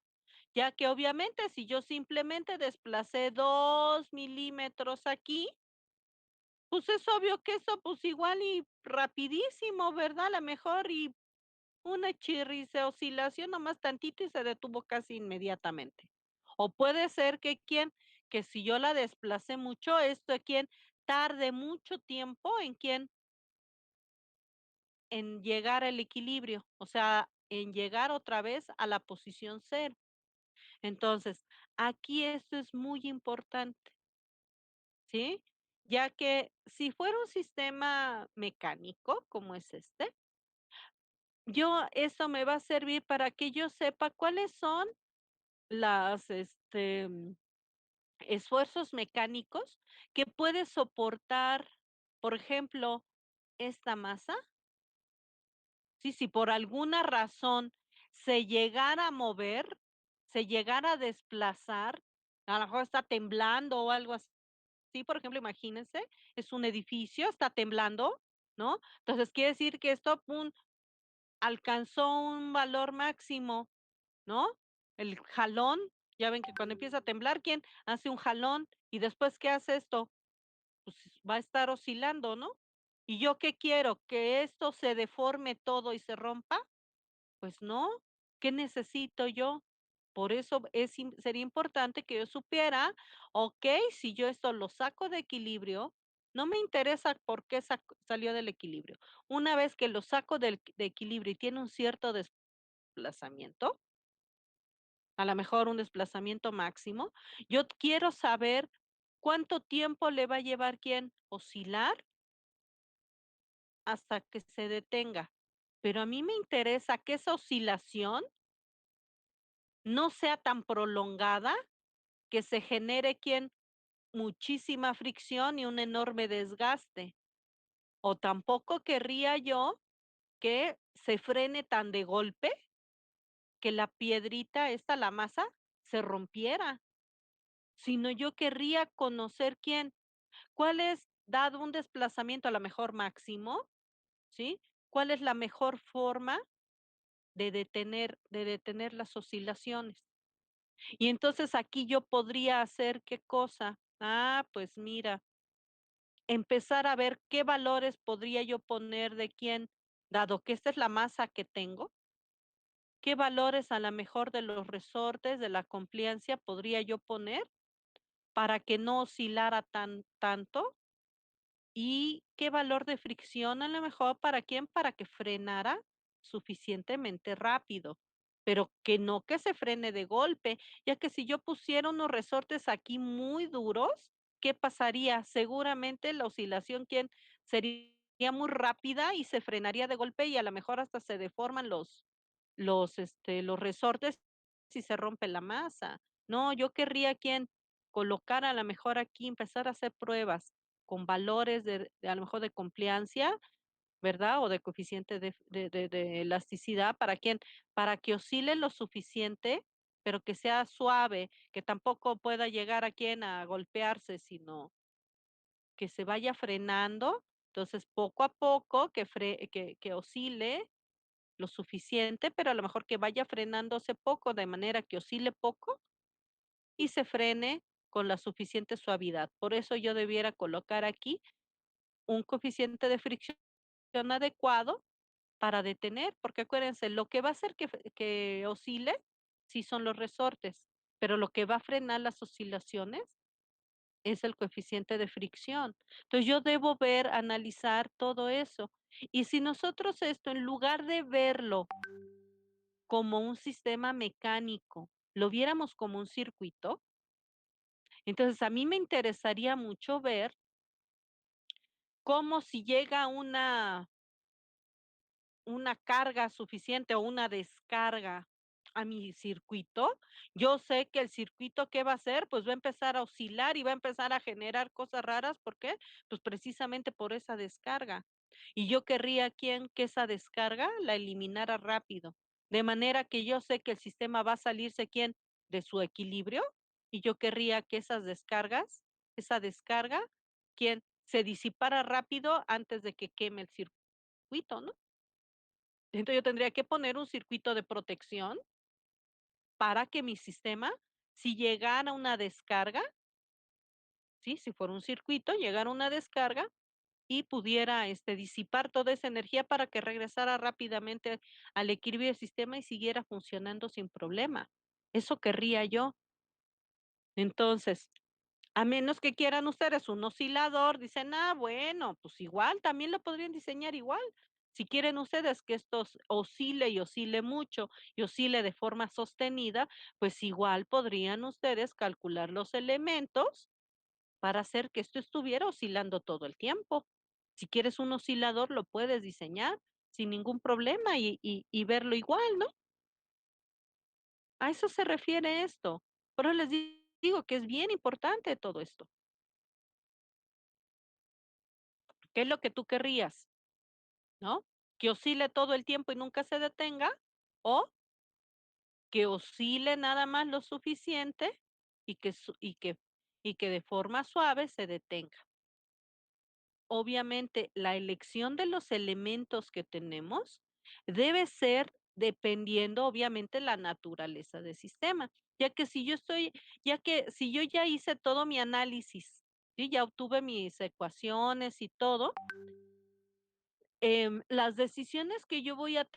Ya que obviamente si yo simplemente desplacé 2 milímetros aquí, pues es obvio que eso pues igual y rapidísimo, ¿verdad? A lo mejor y una chirris de oscilación nomás tantito y se detuvo casi inmediatamente. O puede ser que si yo la desplacé mucho, esto quien tarde mucho tiempo en llegar al equilibrio, o sea, en llegar otra vez a la posición cero. Entonces, aquí esto es muy importante, ¿sí? Ya que si fuera un sistema mecánico como es este, eso me va a servir para que yo sepa cuáles son las, esfuerzos mecánicos que puede soportar, por ejemplo, esta masa. Sí, si por alguna razón se llegara a mover, se llegara a desplazar, a lo mejor está temblando o algo así, por ejemplo, imagínense, es un edificio, está temblando, ¿no? Entonces quiere decir que esto, pum, alcanzó un valor máximo, ¿no? El jalón, ya ven que cuando empieza a temblar, ¿quién hace un jalón? Y después, ¿qué hace esto? Pues va a estar oscilando, ¿no? ¿Y yo qué quiero? ¿Que esto se deforme todo y se rompa? Pues no, ¿qué necesito yo? Por eso sería importante que yo supiera, ok, si yo esto lo saco de equilibrio, no me interesa por qué salió del equilibrio. Una vez que lo saco de equilibrio y tiene un cierto desplazamiento, a lo mejor un desplazamiento máximo, yo quiero saber cuánto tiempo le va a llevar quién oscilar hasta que se detenga. Pero a mí me interesa que esa oscilación no sea tan prolongada que se genere quien muchísima fricción y un enorme desgaste. O tampoco querría yo que se frene tan de golpe que la piedrita esta, la masa, se rompiera, sino yo querría conocer quién, cuál es, dado un desplazamiento a lo mejor máximo, ¿sí? ¿Cuál es la mejor forma de detener las oscilaciones? Y entonces aquí yo podría hacer qué cosa. Ah, pues mira, empezar a ver qué valores podría yo poner de quién, dado que esta es la masa que tengo, qué valores a la mejor de los resortes de la compliancia podría yo poner para que no oscilara tanto y qué valor de fricción a lo mejor para quién, para que frenara suficientemente rápido, pero que no que se frene de golpe, ya que si yo pusiera unos resortes aquí muy duros, ¿qué pasaría? Seguramente la oscilación, ¿quién? Sería muy rápida y se frenaría de golpe y a lo mejor hasta se deforman los resortes si se rompe la masa. No, yo querría, ¿quién? Colocar a lo mejor aquí, empezar a hacer pruebas con valores de a lo mejor de compliancia, ¿verdad? O de coeficiente de elasticidad, ¿para quién? Para que oscile lo suficiente, pero que sea suave, que tampoco pueda llegar a quién a golpearse, sino que se vaya frenando. Entonces, poco a poco que oscile lo suficiente, pero a lo mejor que vaya frenándose poco, de manera que oscile poco y se frene con la suficiente suavidad. Por eso yo debiera colocar aquí un coeficiente de fricción adecuado para detener, porque acuérdense, lo que va a hacer que oscile sí son los resortes, pero lo que va a frenar las oscilaciones es el coeficiente de fricción. Entonces yo debo ver, analizar todo eso. Y si nosotros esto, en lugar de verlo como un sistema mecánico, lo viéramos como un circuito, entonces a mí me interesaría mucho ver cómo si llega una carga suficiente o una descarga a mi circuito, yo sé que el circuito, ¿qué va a hacer? Pues va a empezar a oscilar y va a empezar a generar cosas raras, ¿por qué? Pues precisamente por esa descarga. Y yo querría que esa descarga la eliminara rápido, de manera que yo sé que el sistema va a salirse quién de su equilibrio y yo querría que esa descarga, quién se disipara rápido antes de que queme el circuito, ¿no? Entonces, yo tendría que poner un circuito de protección para que mi sistema, si llegara una descarga, ¿sí? Si fuera un circuito, llegara una descarga y pudiera, disipar toda esa energía para que regresara rápidamente al equilibrio del sistema y siguiera funcionando sin problema. Eso querría yo. Entonces, a menos que quieran ustedes un oscilador, dicen, ah, bueno, pues igual, también lo podrían diseñar igual. Si quieren ustedes que esto oscile y oscile mucho y oscile de forma sostenida, pues igual podrían ustedes calcular los elementos para hacer que esto estuviera oscilando todo el tiempo. Si quieres un oscilador, lo puedes diseñar sin ningún problema y verlo igual, ¿no? A eso se refiere esto. Pero les digo que es bien importante todo esto. ¿Qué es lo que tú querrías? ¿No? Que oscile todo el tiempo y nunca se detenga, o que oscile nada más lo suficiente y que de forma suave se detenga. Obviamente, la elección de los elementos que tenemos debe ser dependiendo, obviamente, la naturaleza del sistema, ya que si yo ya hice todo mi análisis, ¿sí? Ya obtuve mis ecuaciones y todo, las decisiones que yo voy a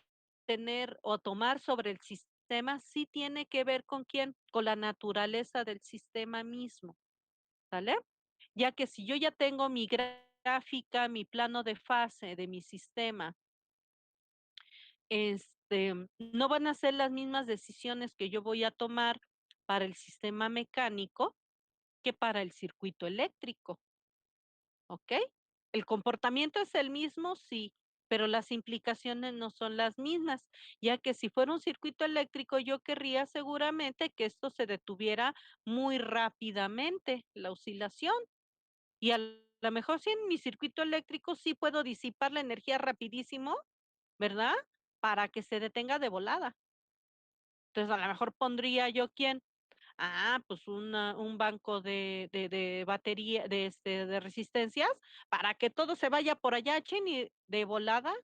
tener o tomar sobre el sistema sí tiene que ver con quién, con la naturaleza del sistema mismo, ¿sale? Ya que si yo ya tengo mi gráfica, mi plano de fase de mi sistema, no van a ser las mismas decisiones que yo voy a tomar para el sistema mecánico que para el circuito eléctrico, ¿ok? El comportamiento es el mismo, sí, pero las implicaciones no son las mismas, ya que si fuera un circuito eléctrico, yo querría seguramente que esto se detuviera muy rápidamente, la oscilación, y a lo mejor si en mi circuito eléctrico sí puedo disipar la energía rapidísimo, ¿verdad? Para que se detenga de volada. Entonces, a lo mejor pondría yo, ¿quién? Pues un banco de batería, de resistencias, para que todo se vaya por allá, chin, y de volada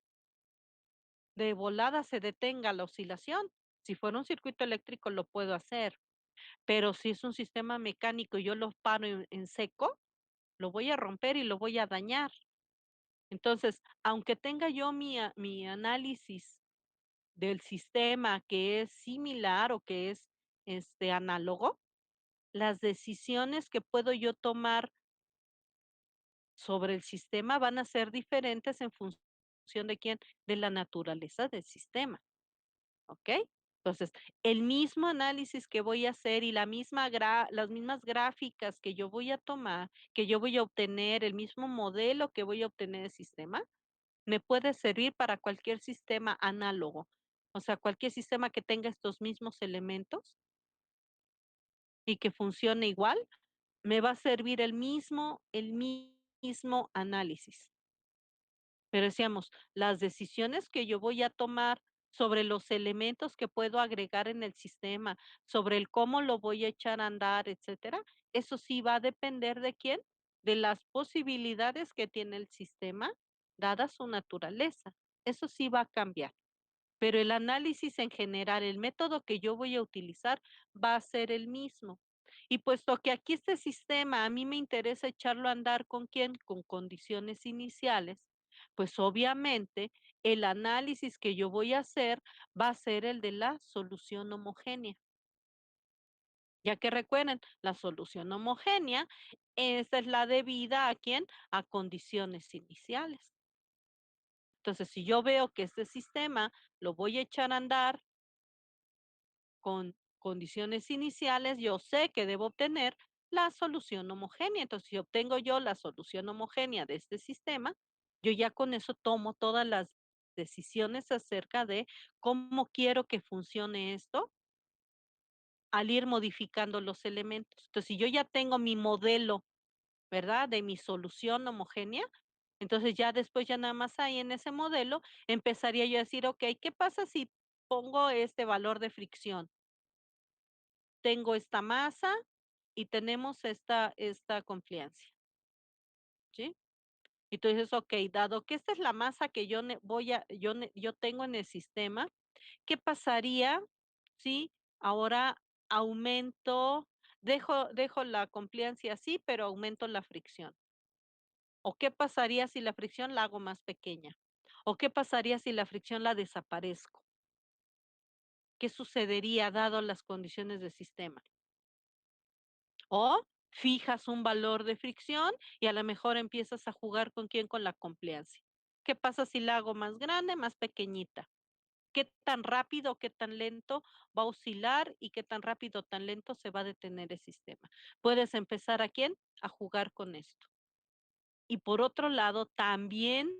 se detenga la oscilación. Si fuera un circuito eléctrico lo puedo hacer, pero si es un sistema mecánico y yo lo paro en seco, lo voy a romper y lo voy a dañar. Entonces, aunque tenga yo mi análisis del sistema que es similar o que es, análogo, las decisiones que puedo yo tomar sobre el sistema van a ser diferentes en función de quién, de la naturaleza del sistema, ¿ok? Entonces, el mismo análisis que voy a hacer y las mismas gráficas que yo voy a tomar, que yo voy a obtener, el mismo modelo que voy a obtener del sistema, me puede servir para cualquier sistema análogo. O sea, cualquier sistema que tenga estos mismos elementos y que funcione igual, me va a servir el mismo análisis. Pero decíamos, las decisiones que yo voy a tomar sobre los elementos que puedo agregar en el sistema, sobre el cómo lo voy a echar a andar, etcétera, eso sí va a depender de quién, de las posibilidades que tiene el sistema, dada su naturaleza. Eso sí va a cambiar. Pero el análisis en general, el método que yo voy a utilizar va a ser el mismo. Y puesto que aquí este sistema a mí me interesa echarlo a andar con quién, con condiciones iniciales, pues obviamente el análisis que yo voy a hacer va a ser el de la solución homogénea. Ya que recuerden, la solución homogénea, esa es la debida a quién, a condiciones iniciales. Entonces, si yo veo que este sistema lo voy a echar a andar con condiciones iniciales, yo sé que debo obtener la solución homogénea. Entonces, si obtengo yo la solución homogénea de este sistema, yo ya con eso tomo todas las decisiones acerca de cómo quiero que funcione esto al ir modificando los elementos. Entonces, si yo ya tengo mi modelo, ¿verdad? De mi solución homogénea, entonces ya después ya nada más ahí en ese modelo empezaría yo a decir, ok, ¿qué pasa si pongo este valor de fricción? Tengo esta masa y tenemos esta confluencia, ¿sí? Y tú dices, okey, dado que esta es la masa que yo ne voy a yo ne yo tengo en el sistema, ¿qué pasaría si ahora aumento dejo la compliancia así, pero aumento la fricción? ¿O qué pasaría si la fricción la hago más pequeña? ¿O qué pasaría si la fricción la desaparezco? ¿Qué sucedería dado las condiciones del sistema? O fijas un valor de fricción y a lo mejor empiezas a jugar con quién, con la compliance. ¿Qué pasa si la hago más grande, más pequeñita? ¿Qué tan rápido, qué tan lento va a oscilar y qué tan rápido, tan lento se va a detener el sistema? Puedes empezar a quién, a jugar con esto. Y por otro lado, también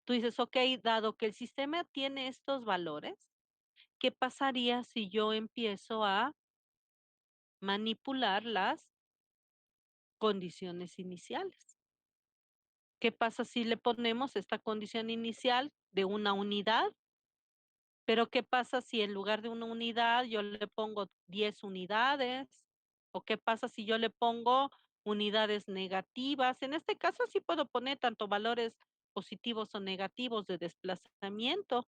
tú dices, ok, dado que el sistema tiene estos valores, ¿qué pasaría si yo empiezo a manipular las condiciones iniciales? ¿Qué pasa si le ponemos esta condición inicial de una unidad? Pero, ¿qué pasa si en lugar de una unidad yo le pongo 10 unidades? ¿O qué pasa si yo le pongo unidades negativas? En este caso, sí puedo poner tanto valores positivos o negativos de desplazamiento.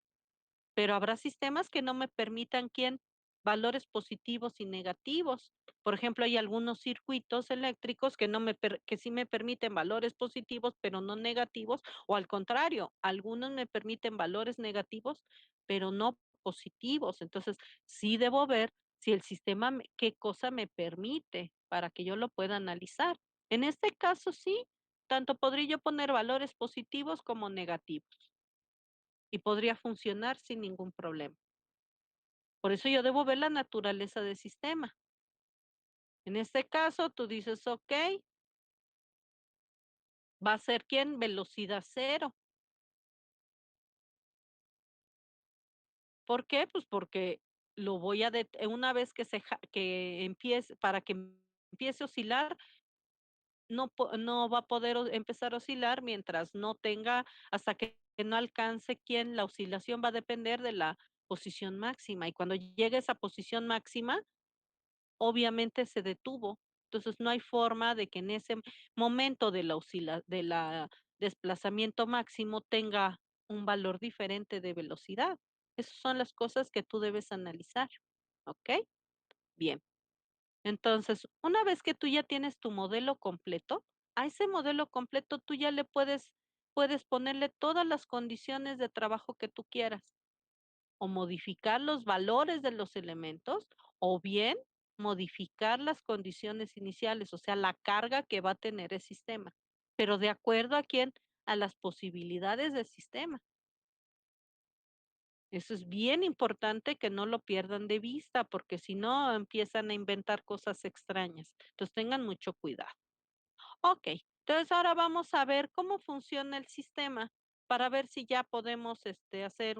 Pero habrá sistemas que no me permitan, ¿quién? Valores positivos y negativos. Por ejemplo, hay algunos circuitos eléctricos que no me per que sí me permiten valores positivos, pero no negativos, o al contrario, algunos me permiten valores negativos, pero no positivos. Entonces, sí debo ver si el sistema qué cosa me permite para que yo lo pueda analizar. En este caso, sí, tanto podría yo poner valores positivos como negativos y podría funcionar sin ningún problema. Por eso yo debo ver la naturaleza del sistema. En este caso, tú dices, ok, va a ser, ¿quién? Velocidad cero. ¿Por qué? Pues porque lo voy a una vez que que empiece para que empiece a oscilar, no va a poder empezar a oscilar mientras no tenga, hasta que no alcance, ¿quién? La oscilación va a depender de la posición máxima, y cuando llegue a esa posición máxima, obviamente se detuvo. Entonces, no hay forma de que en ese momento de de la desplazamiento máximo tenga un valor diferente de velocidad. Esas son las cosas que tú debes analizar, ¿ok? Bien. Entonces, una vez que tú ya tienes tu modelo completo, a ese modelo completo tú ya le puedes ponerle todas las condiciones de trabajo que tú quieras, o modificar los valores de los elementos, o bien modificar las condiciones iniciales, o sea, la carga que va a tener el sistema, pero de acuerdo a quién, a las posibilidades del sistema. Eso es bien importante que no lo pierdan de vista, porque si no empiezan a inventar cosas extrañas. Entonces tengan mucho cuidado. Ok, entonces ahora vamos a ver cómo funciona el sistema para ver si ya podemos hacer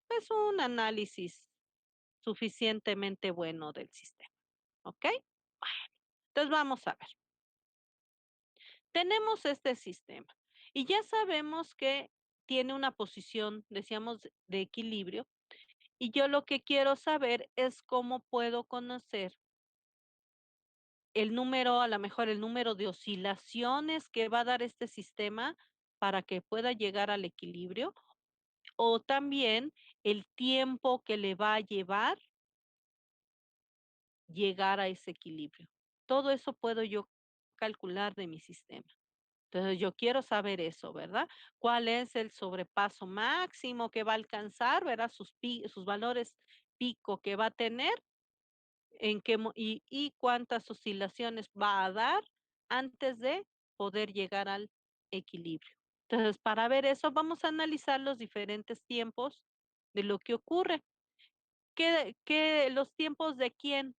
pues un análisis suficientemente bueno del sistema. ¿Ok? Entonces vamos a ver. Tenemos este sistema y ya sabemos que tiene una posición, decíamos, de equilibrio. Y yo lo que quiero saber es cómo puedo conocer el número, a lo mejor el número de oscilaciones que va a dar este sistema para que pueda llegar al equilibrio, o también el tiempo que le va a llevar llegar a ese equilibrio. Todo eso puedo yo calcular de mi sistema. Entonces, yo quiero saber eso, ¿verdad? ¿Cuál es el sobrepaso máximo que va a alcanzar, ¿verdad? Sus valores pico que va a tener, en qué y cuántas oscilaciones va a dar antes de poder llegar al equilibrio. Entonces, para ver eso, vamos a analizar los diferentes tiempos de lo que ocurre. Los tiempos de quién?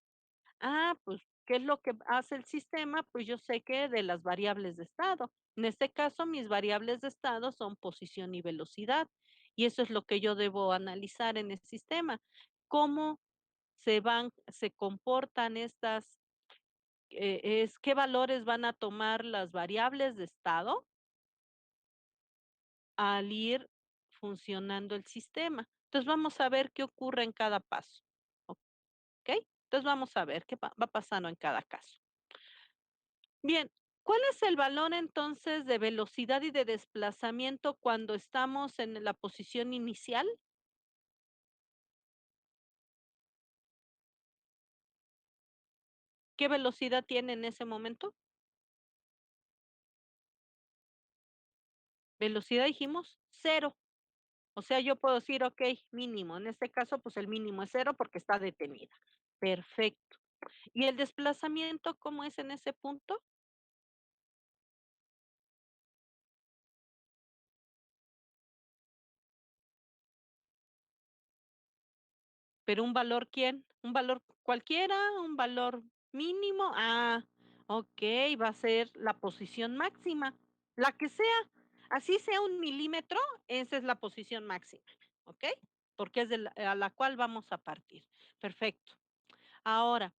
Pues, ¿qué es lo que hace el sistema? Pues yo sé que de las variables de estado. En este caso, mis variables de estado son posición y velocidad, y eso es lo que yo debo analizar en el sistema. ¿Cómo se comportan estas, qué valores van a tomar las variables de estado al ir funcionando el sistema? Entonces, vamos a ver qué ocurre en cada paso, ¿ok? Entonces, vamos a ver qué va pasando en cada caso. Bien, ¿cuál es el valor entonces de velocidad y de desplazamiento cuando estamos en la posición inicial? ¿Qué velocidad tiene en ese momento? Velocidad dijimos cero. O sea, yo puedo decir, ok, mínimo. En este caso, pues el mínimo es cero porque está detenida. Perfecto. ¿Y el desplazamiento cómo es en ese punto? Pero un valor, ¿quién? ¿Un valor cualquiera? ¿Un valor mínimo? Ok, va a ser la posición máxima, la que sea. Así sea un milímetro, esa es la posición máxima, ¿ok? Porque es a la cual vamos a partir. Perfecto. Ahora,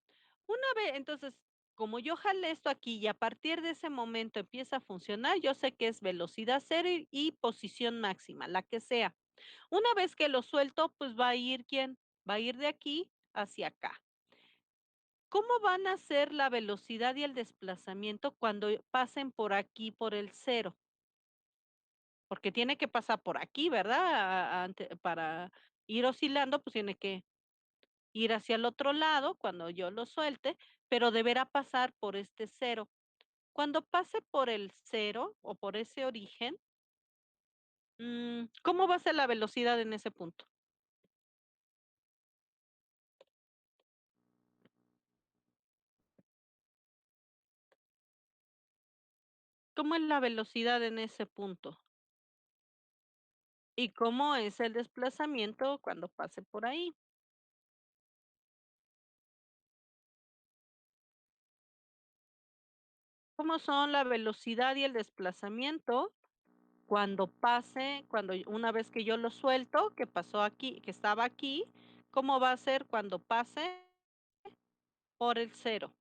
una vez, entonces, como yo jalé esto aquí y a partir de ese momento empieza a funcionar, yo sé que es velocidad cero y posición máxima, la que sea. Una vez que lo suelto, pues va a ir, ¿quién? Va a ir de aquí hacia acá. ¿Cómo van a ser la velocidad y el desplazamiento cuando pasen por aquí, por el cero? Porque tiene que pasar por aquí, ¿verdad? Para ir oscilando, pues tiene que ir hacia el otro lado cuando yo lo suelte, pero deberá pasar por este cero. Cuando pase por el cero o por ese origen, ¿cómo va a ser la velocidad en ese punto? ¿Cómo es la velocidad en ese punto? ¿Y cómo es el desplazamiento cuando pase por ahí? cómo son la velocidad y el desplazamiento cuando una vez que yo lo suelto, que pasó aquí, que estaba aquí, ¿cómo va a ser cuando pase por el cero?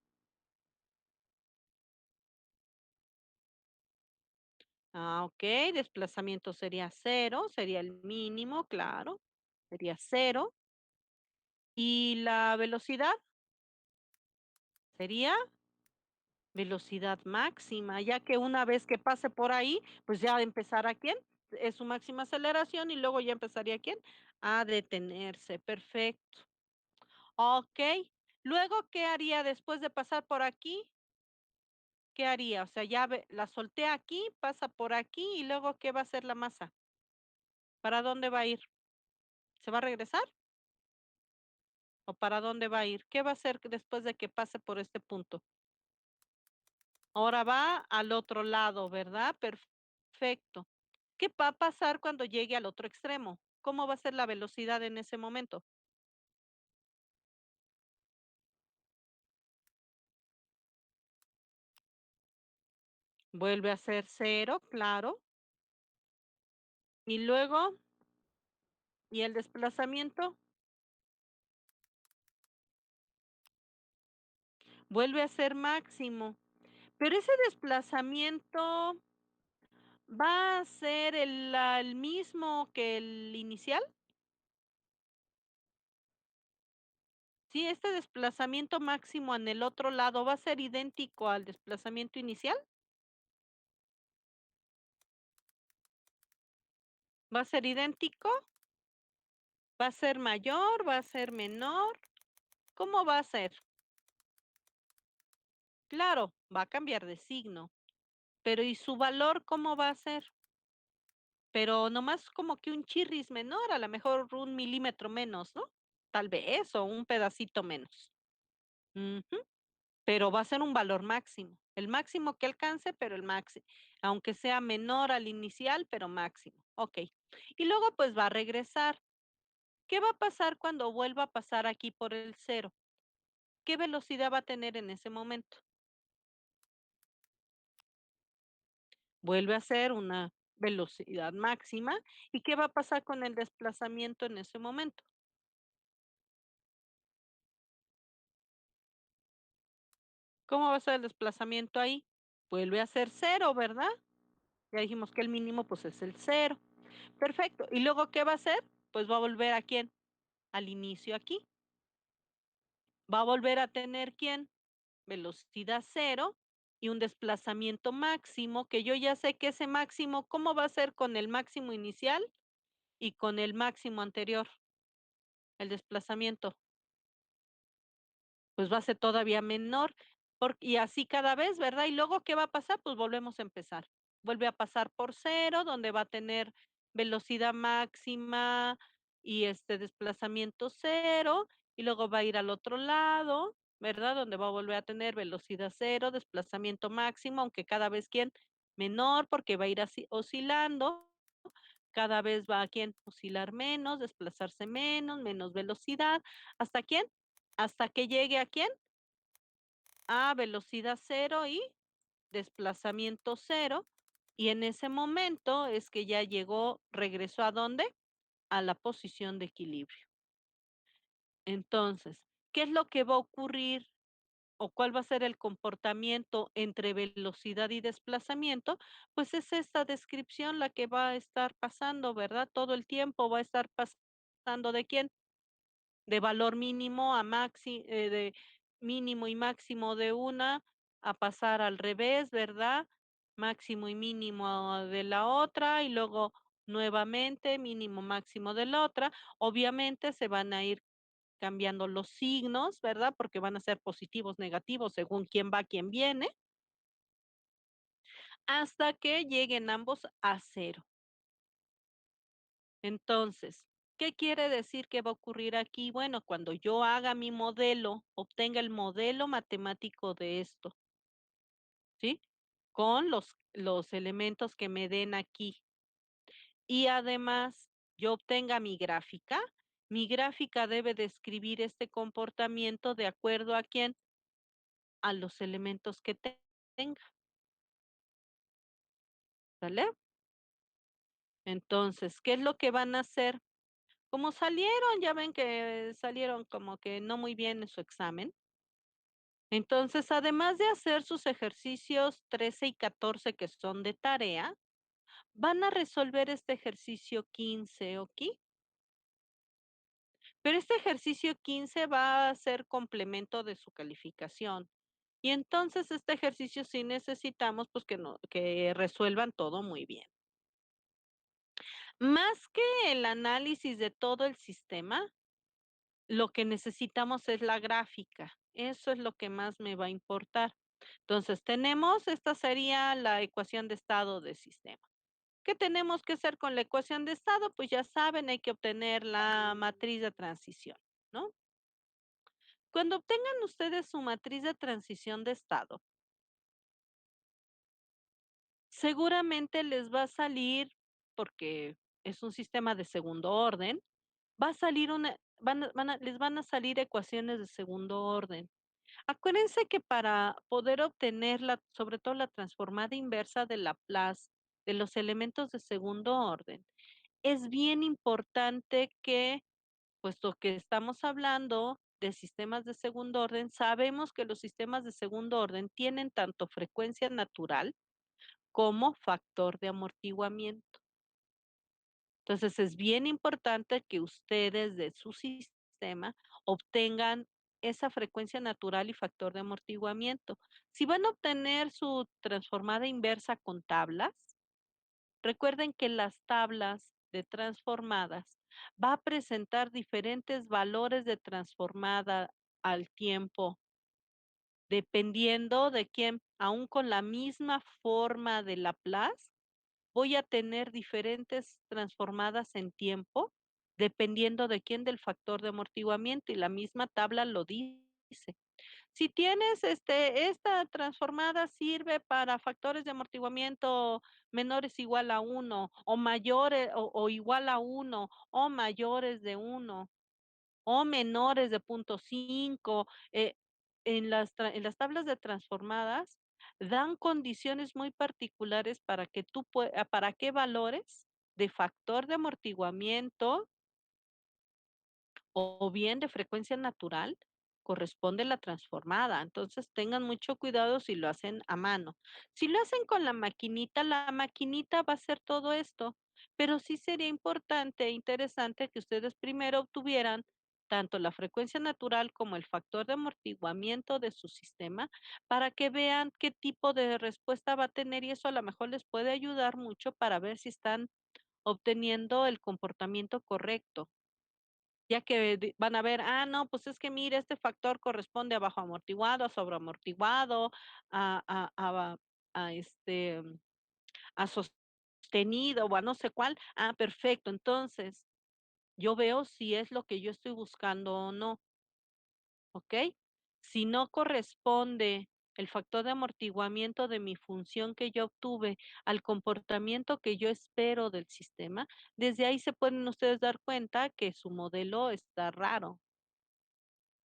Okey, desplazamiento sería cero, sería el mínimo, claro, sería cero. ¿Y la velocidad? Sería velocidad máxima, ya que una vez que pase por ahí, pues ya empezará, ¿quién? Es su máxima aceleración y luego ya empezaría, ¿quién? A detenerse, perfecto. Okey. Luego, ¿qué haría después de pasar por aquí? ¿Qué haría? O sea, ya la solté aquí, pasa por aquí y luego, ¿qué va a hacer la masa? ¿Para dónde va a ir? ¿Se va a regresar o para dónde va a ir? ¿Qué va a hacer después de que pase por este punto? Ahora va al otro lado, ¿verdad? Perfecto. ¿Qué va a pasar cuando llegue al otro extremo? ¿Cómo va a ser la velocidad en ese momento? Vuelve a ser cero, claro. Y luego, ¿y el desplazamiento? Vuelve a ser máximo. Pero ese desplazamiento, ¿va a ser el mismo que el inicial? Sí, este desplazamiento máximo en el otro lado, ¿va a ser idéntico al desplazamiento inicial? ¿Va a ser idéntico? ¿Va a ser mayor? ¿Va a ser menor? ¿Cómo va a ser? Claro, va a cambiar de signo, pero ¿y su valor cómo va a ser? Pero nomás como que un chirris menor, a lo mejor 1 milímetro menos, ¿no? Tal vez, o un pedacito menos. Ujú. Pero va a ser un valor máximo, el máximo que alcance, pero el máximo, aunque sea menor al inicial, pero máximo, okey. Y luego, pues, va a regresar. ¿Qué va a pasar cuando vuelva a pasar aquí por el cero? ¿Qué velocidad va a tener en ese momento? Vuelve a ser una velocidad máxima, ¿y qué va a pasar con el desplazamiento en ese momento? ¿Cómo va a ser el desplazamiento ahí? Vuelve a ser cero, ¿verdad? Ya dijimos que el mínimo, pues, es el cero. Perfecto, ¿y luego qué va a hacer? Pues va a volver, ¿a quién? Al inicio aquí. Va a volver a tener, ¿quién? Velocidad cero y un desplazamiento máximo, que yo ya sé que ese máximo, ¿cómo va a ser con el máximo inicial y con el máximo anterior? El desplazamiento, pues va a ser todavía menor, y así cada vez, ¿verdad? Y luego, ¿qué va a pasar? Pues volvemos a empezar. Vuelve a pasar por cero, donde va a tener velocidad máxima y, desplazamiento cero, y luego va a ir al otro lado, ¿verdad? Donde va a volver a tener velocidad cero, desplazamiento máximo, aunque cada vez, ¿quién? Menor, porque va a ir así oscilando, cada vez va a, ¿quién? Oscilar menos, desplazarse menos, menos velocidad, ¿hasta quién? Hasta que llegue, ¿a quién? A velocidad cero y desplazamiento cero, y en ese momento es que ya llegó, ¿regresó a dónde? A la posición de equilibrio. Entonces, ¿qué es lo que va a ocurrir o cuál va a ser el comportamiento entre velocidad y desplazamiento? Pues es esta descripción la que va a estar pasando, ¿verdad? Todo el tiempo va a estar pasando, ¿de quién? De valor mínimo a de mínimo y máximo de una, a pasar al revés, ¿verdad? Máximo y mínimo de la otra, y luego nuevamente mínimo, máximo de la otra. Obviamente se van a ir cambiando los signos, ¿verdad? Porque van a ser positivos, negativos, según quién va, quién viene, hasta que lleguen ambos a cero. Entonces, ¿qué quiere decir que va a ocurrir aquí? Bueno, cuando yo haga mi modelo, obtenga el modelo matemático de esto, ¿sí? Con los elementos que me den aquí. Y además, yo obtenga mi gráfica debe describir este comportamiento de acuerdo a quién, a los elementos que tenga. ¿sale? Entonces, ¿qué es lo que van a hacer? Como salieron, ya ven que salieron como que no muy bien en su examen. Entonces, además de hacer sus ejercicios 13 y 14 que son de tarea, van a resolver este ejercicio 15, ¿ok? Pero este ejercicio 15 va a ser complemento de su calificación. Y entonces este ejercicio sí necesitamos pues que no, que resuelvan todo muy bien. Más que el análisis de todo el sistema, lo que necesitamos es la gráfica. Eso es lo que más me va a importar. Entonces, tenemos, esta sería la ecuación de estado del sistema. ¿Qué tenemos que hacer con la ecuación de estado? Pues ya saben, hay que obtener la matriz de transición, ¿no? Cuando obtengan ustedes su matriz de transición de estado, seguramente les va a salir, porque es un sistema de segundo orden, va a salir una, les van a salir ecuaciones de segundo orden. Acuérdense que para poder obtener la, sobre todo la transformada inversa de Laplace de los elementos de segundo orden, es bien importante que, puesto que estamos hablando de sistemas de segundo orden, sabemos que los sistemas de segundo orden tienen tanto frecuencia natural como factor de amortiguamiento. Entonces, es bien importante que ustedes de su sistema obtengan esa frecuencia natural y factor de amortiguamiento. Si van a obtener su transformada inversa con tablas, recuerden que las tablas de transformadas va a presentar diferentes valores de transformada al tiempo, dependiendo de quién, aún con la misma forma de Laplace, voy a tener diferentes transformadas en tiempo, dependiendo de quién del factor de amortiguamiento, y la misma tabla lo dice. Si tienes esta transformada sirve para factores de amortiguamiento menores igual a uno o mayores o igual a uno o mayores de uno o menores de 0.5, en las tablas de transformadas dan condiciones muy particulares para que para qué valores de factor de amortiguamiento o bien de frecuencia natural corresponde la transformada. Entonces tengan mucho cuidado si lo hacen a mano. Si lo hacen con la maquinita va a hacer todo esto, pero sí sería importante e interesante que ustedes primero obtuvieran tanto la frecuencia natural como el factor de amortiguamiento de su sistema para que vean qué tipo de respuesta va a tener y eso a lo mejor les puede ayudar mucho para ver si están obteniendo el comportamiento correcto. Ya que van a ver, ah, no, pues es que mire, este factor corresponde a bajo amortiguado, a sobreamortiguado, a, a este, a sostenido o a no sé cuál. Ah, perfecto. Entonces, yo veo si es lo que yo estoy buscando o no, ¿ok? Si no corresponde el factor de amortiguamiento de mi función que yo obtuve al comportamiento que yo espero del sistema, desde ahí se pueden ustedes dar cuenta que su modelo está raro.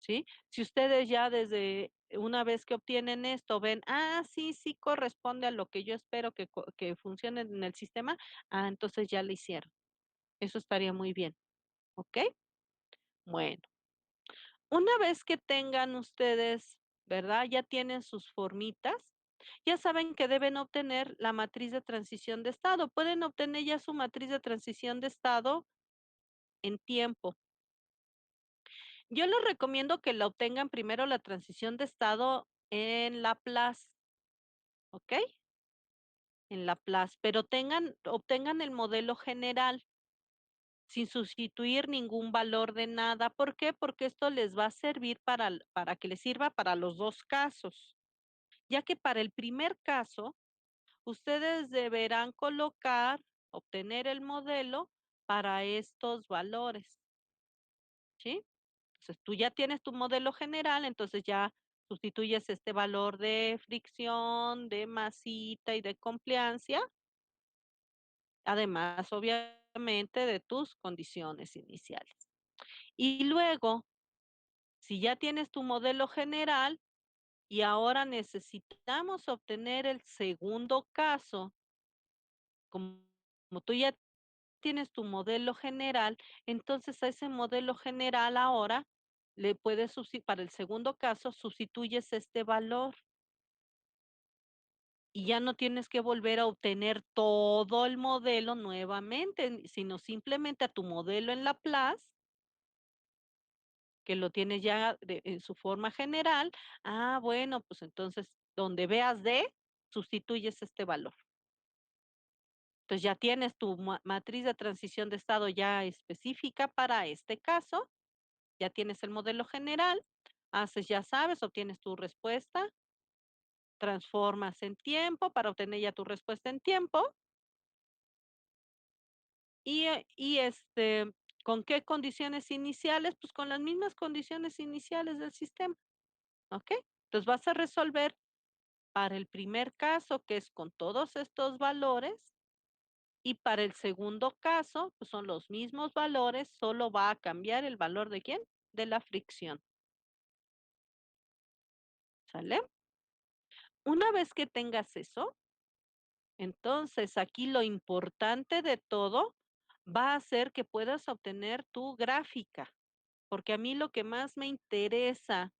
¿Sí? Si ustedes ya desde una vez que obtienen esto ven, ah, sí, sí corresponde a lo que yo espero que funcione en el sistema, ah, entonces ya lo hicieron. Eso estaría muy bien, ¿ok? Bueno, una vez que tengan ustedes, ¿verdad? Ya tienen sus formitas, ya saben que deben obtener la matriz de transición de estado. Pueden obtener ya su matriz de transición de estado en tiempo. Yo les recomiendo que la obtengan primero la transición de estado en Laplace, ¿ok? En Laplace, pero obtengan el modelo general sin sustituir ningún valor de nada. ¿Por qué? Porque esto les va a servir para que les sirva para los dos casos, ya que para el primer caso, ustedes deberán obtener el modelo para estos valores, ¿sí? Entonces, tú ya tienes tu modelo general, entonces ya sustituyes este valor de fricción, de masita y de compliancia, además, obviamente, de tus condiciones iniciales. Y luego, si ya tienes tu modelo general y ahora necesitamos obtener el segundo caso, como tú ya tienes tu modelo general, entonces a ese modelo general ahora le puedes para el segundo caso, sustituyes este valor y ya no tienes que volver a obtener todo el modelo nuevamente, sino simplemente a tu modelo en Laplace, que lo tienes ya en su forma general. Ah, bueno, pues entonces donde veas D, sustituyes este valor. Entonces ya tienes tu matriz de transición de estado ya específica para este caso, ya tienes el modelo general, haces, ya sabes, obtienes tu respuesta, transformas en tiempo para obtener ya tu respuesta en tiempo y ¿con qué condiciones iniciales? Pues con las mismas condiciones iniciales del sistema, ¿ok? Entonces vas a resolver para el primer caso, que es con todos estos valores, y para el segundo caso, pues son los mismos valores, solo va a cambiar el valor de ¿quién? De la fricción, ¿sale? Una vez que tengas eso, entonces aquí lo importante de todo va a ser que puedas obtener tu gráfica, porque a mí lo que más me interesa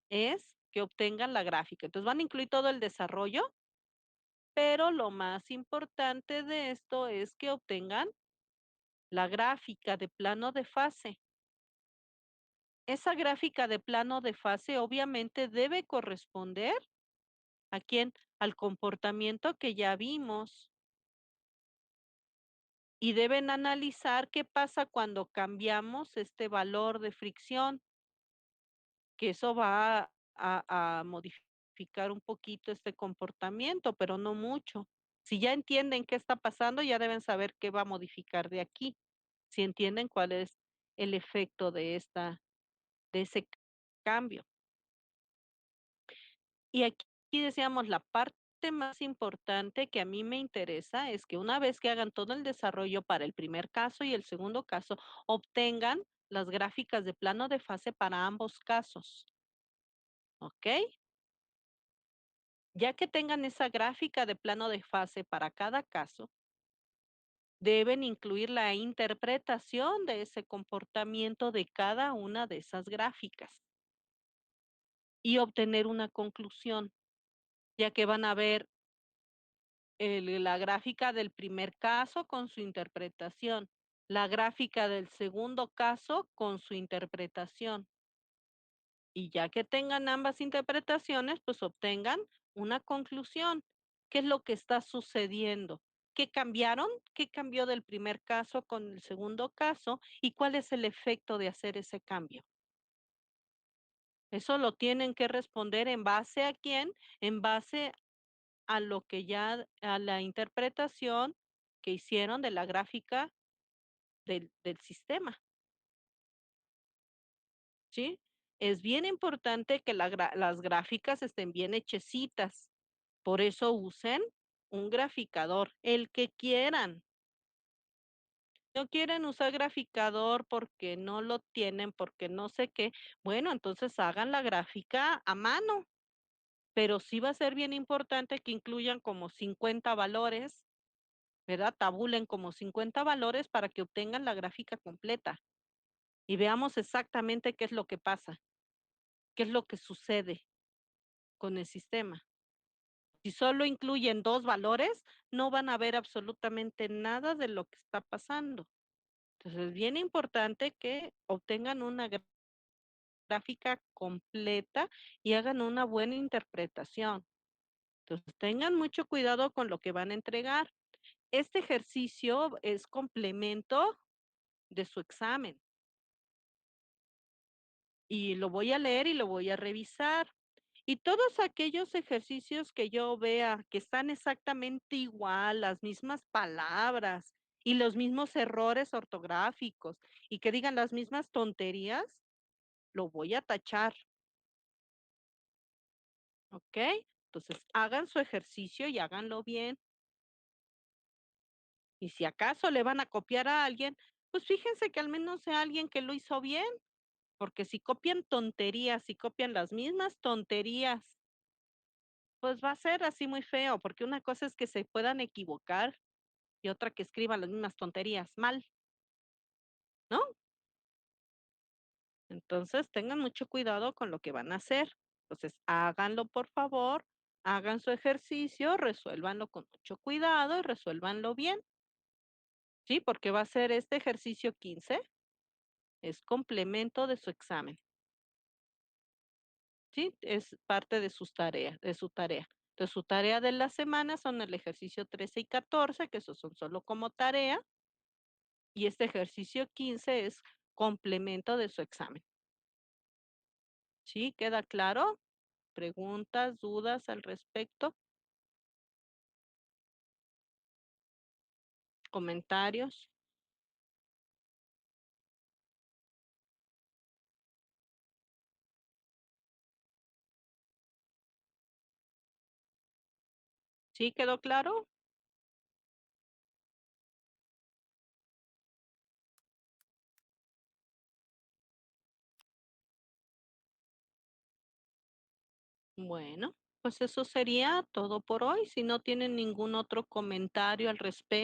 es que obtengan la gráfica. Entonces van a incluir todo el desarrollo, pero lo más importante de esto es que obtengan la gráfica de plano de fase. Esa gráfica de plano de fase obviamente debe corresponder ¿a quién? Al comportamiento que ya vimos. Y deben analizar qué pasa cuando cambiamos este valor de fricción, que eso va a modificar un poquito este comportamiento, pero no mucho. Si ya entienden qué está pasando, ya deben saber qué va a modificar de aquí. Si entienden cuál es el efecto de ese cambio. Y aquí decíamos, la parte más importante que a mí me interesa es que una vez que hagan todo el desarrollo para el primer caso y el segundo caso, obtengan las gráficas de plano de fase para ambos casos, ¿ok? Ya que tengan esa gráfica de plano de fase para cada caso, deben incluir la interpretación de ese comportamiento de cada una de esas gráficas y obtener una conclusión, ya que van a ver la gráfica del primer caso con su interpretación, la gráfica del segundo caso con su interpretación. Y ya que tengan ambas interpretaciones, pues obtengan una conclusión. ¿Qué es lo que está sucediendo? ¿Qué cambiaron? ¿Qué cambió del primer caso con el segundo caso? ¿Y cuál es el efecto de hacer ese cambio? Eso lo tienen que responder en base a quién, en base a lo que ya, a la interpretación que hicieron de la gráfica del sistema, ¿sí? Es bien importante que las gráficas estén bien hechecitas. Por eso usen un graficador, el que quieran. No quieren usar graficador porque no lo tienen, porque no sé qué. Bueno, entonces hagan la gráfica a mano, pero sí va a ser bien importante que incluyan como 50 valores, ¿verdad? Tabulen como 50 valores para que obtengan la gráfica completa y veamos exactamente qué es lo que pasa, qué es lo que sucede con el sistema. Si solo incluyen 2 valores, no van a ver absolutamente nada de lo que está pasando. Entonces, es bien importante que obtengan una gráfica completa y hagan una buena interpretación. Entonces, tengan mucho cuidado con lo que van a entregar. Este ejercicio es complemento de su examen y lo voy a leer y lo voy a revisar. Y todos aquellos ejercicios que yo vea que están exactamente igual, las mismas palabras y los mismos errores ortográficos y que digan las mismas tonterías, lo voy a tachar, ¿ok? Entonces, hagan su ejercicio y háganlo bien. Y si acaso le van a copiar a alguien, pues fíjense que al menos sea alguien que lo hizo bien, porque si copian tonterías, si copian las mismas tonterías pues va a ser así muy feo, porque una cosa es que se puedan equivocar y otra que escriban las mismas tonterías mal, ¿no? Entonces, tengan mucho cuidado con lo que van a hacer. Entonces, háganlo, por favor, hagan su ejercicio, resuélvanlo con mucho cuidado y resuélvanlo bien, ¿sí? Porque va a ser este ejercicio 15, es complemento de su examen, ¿sí? Es parte de sus tareas, de su tarea. Entonces, su tarea de la semana son el ejercicio 13 y 14, que esos son solo como tarea, y este ejercicio 15 es complemento de su examen. ¿Sí? ¿Queda claro? ¿Preguntas, dudas al respecto? ¿Comentarios? ¿Sí quedó claro? Bueno, pues eso sería todo por hoy. Si no tienen ningún otro comentario al respecto.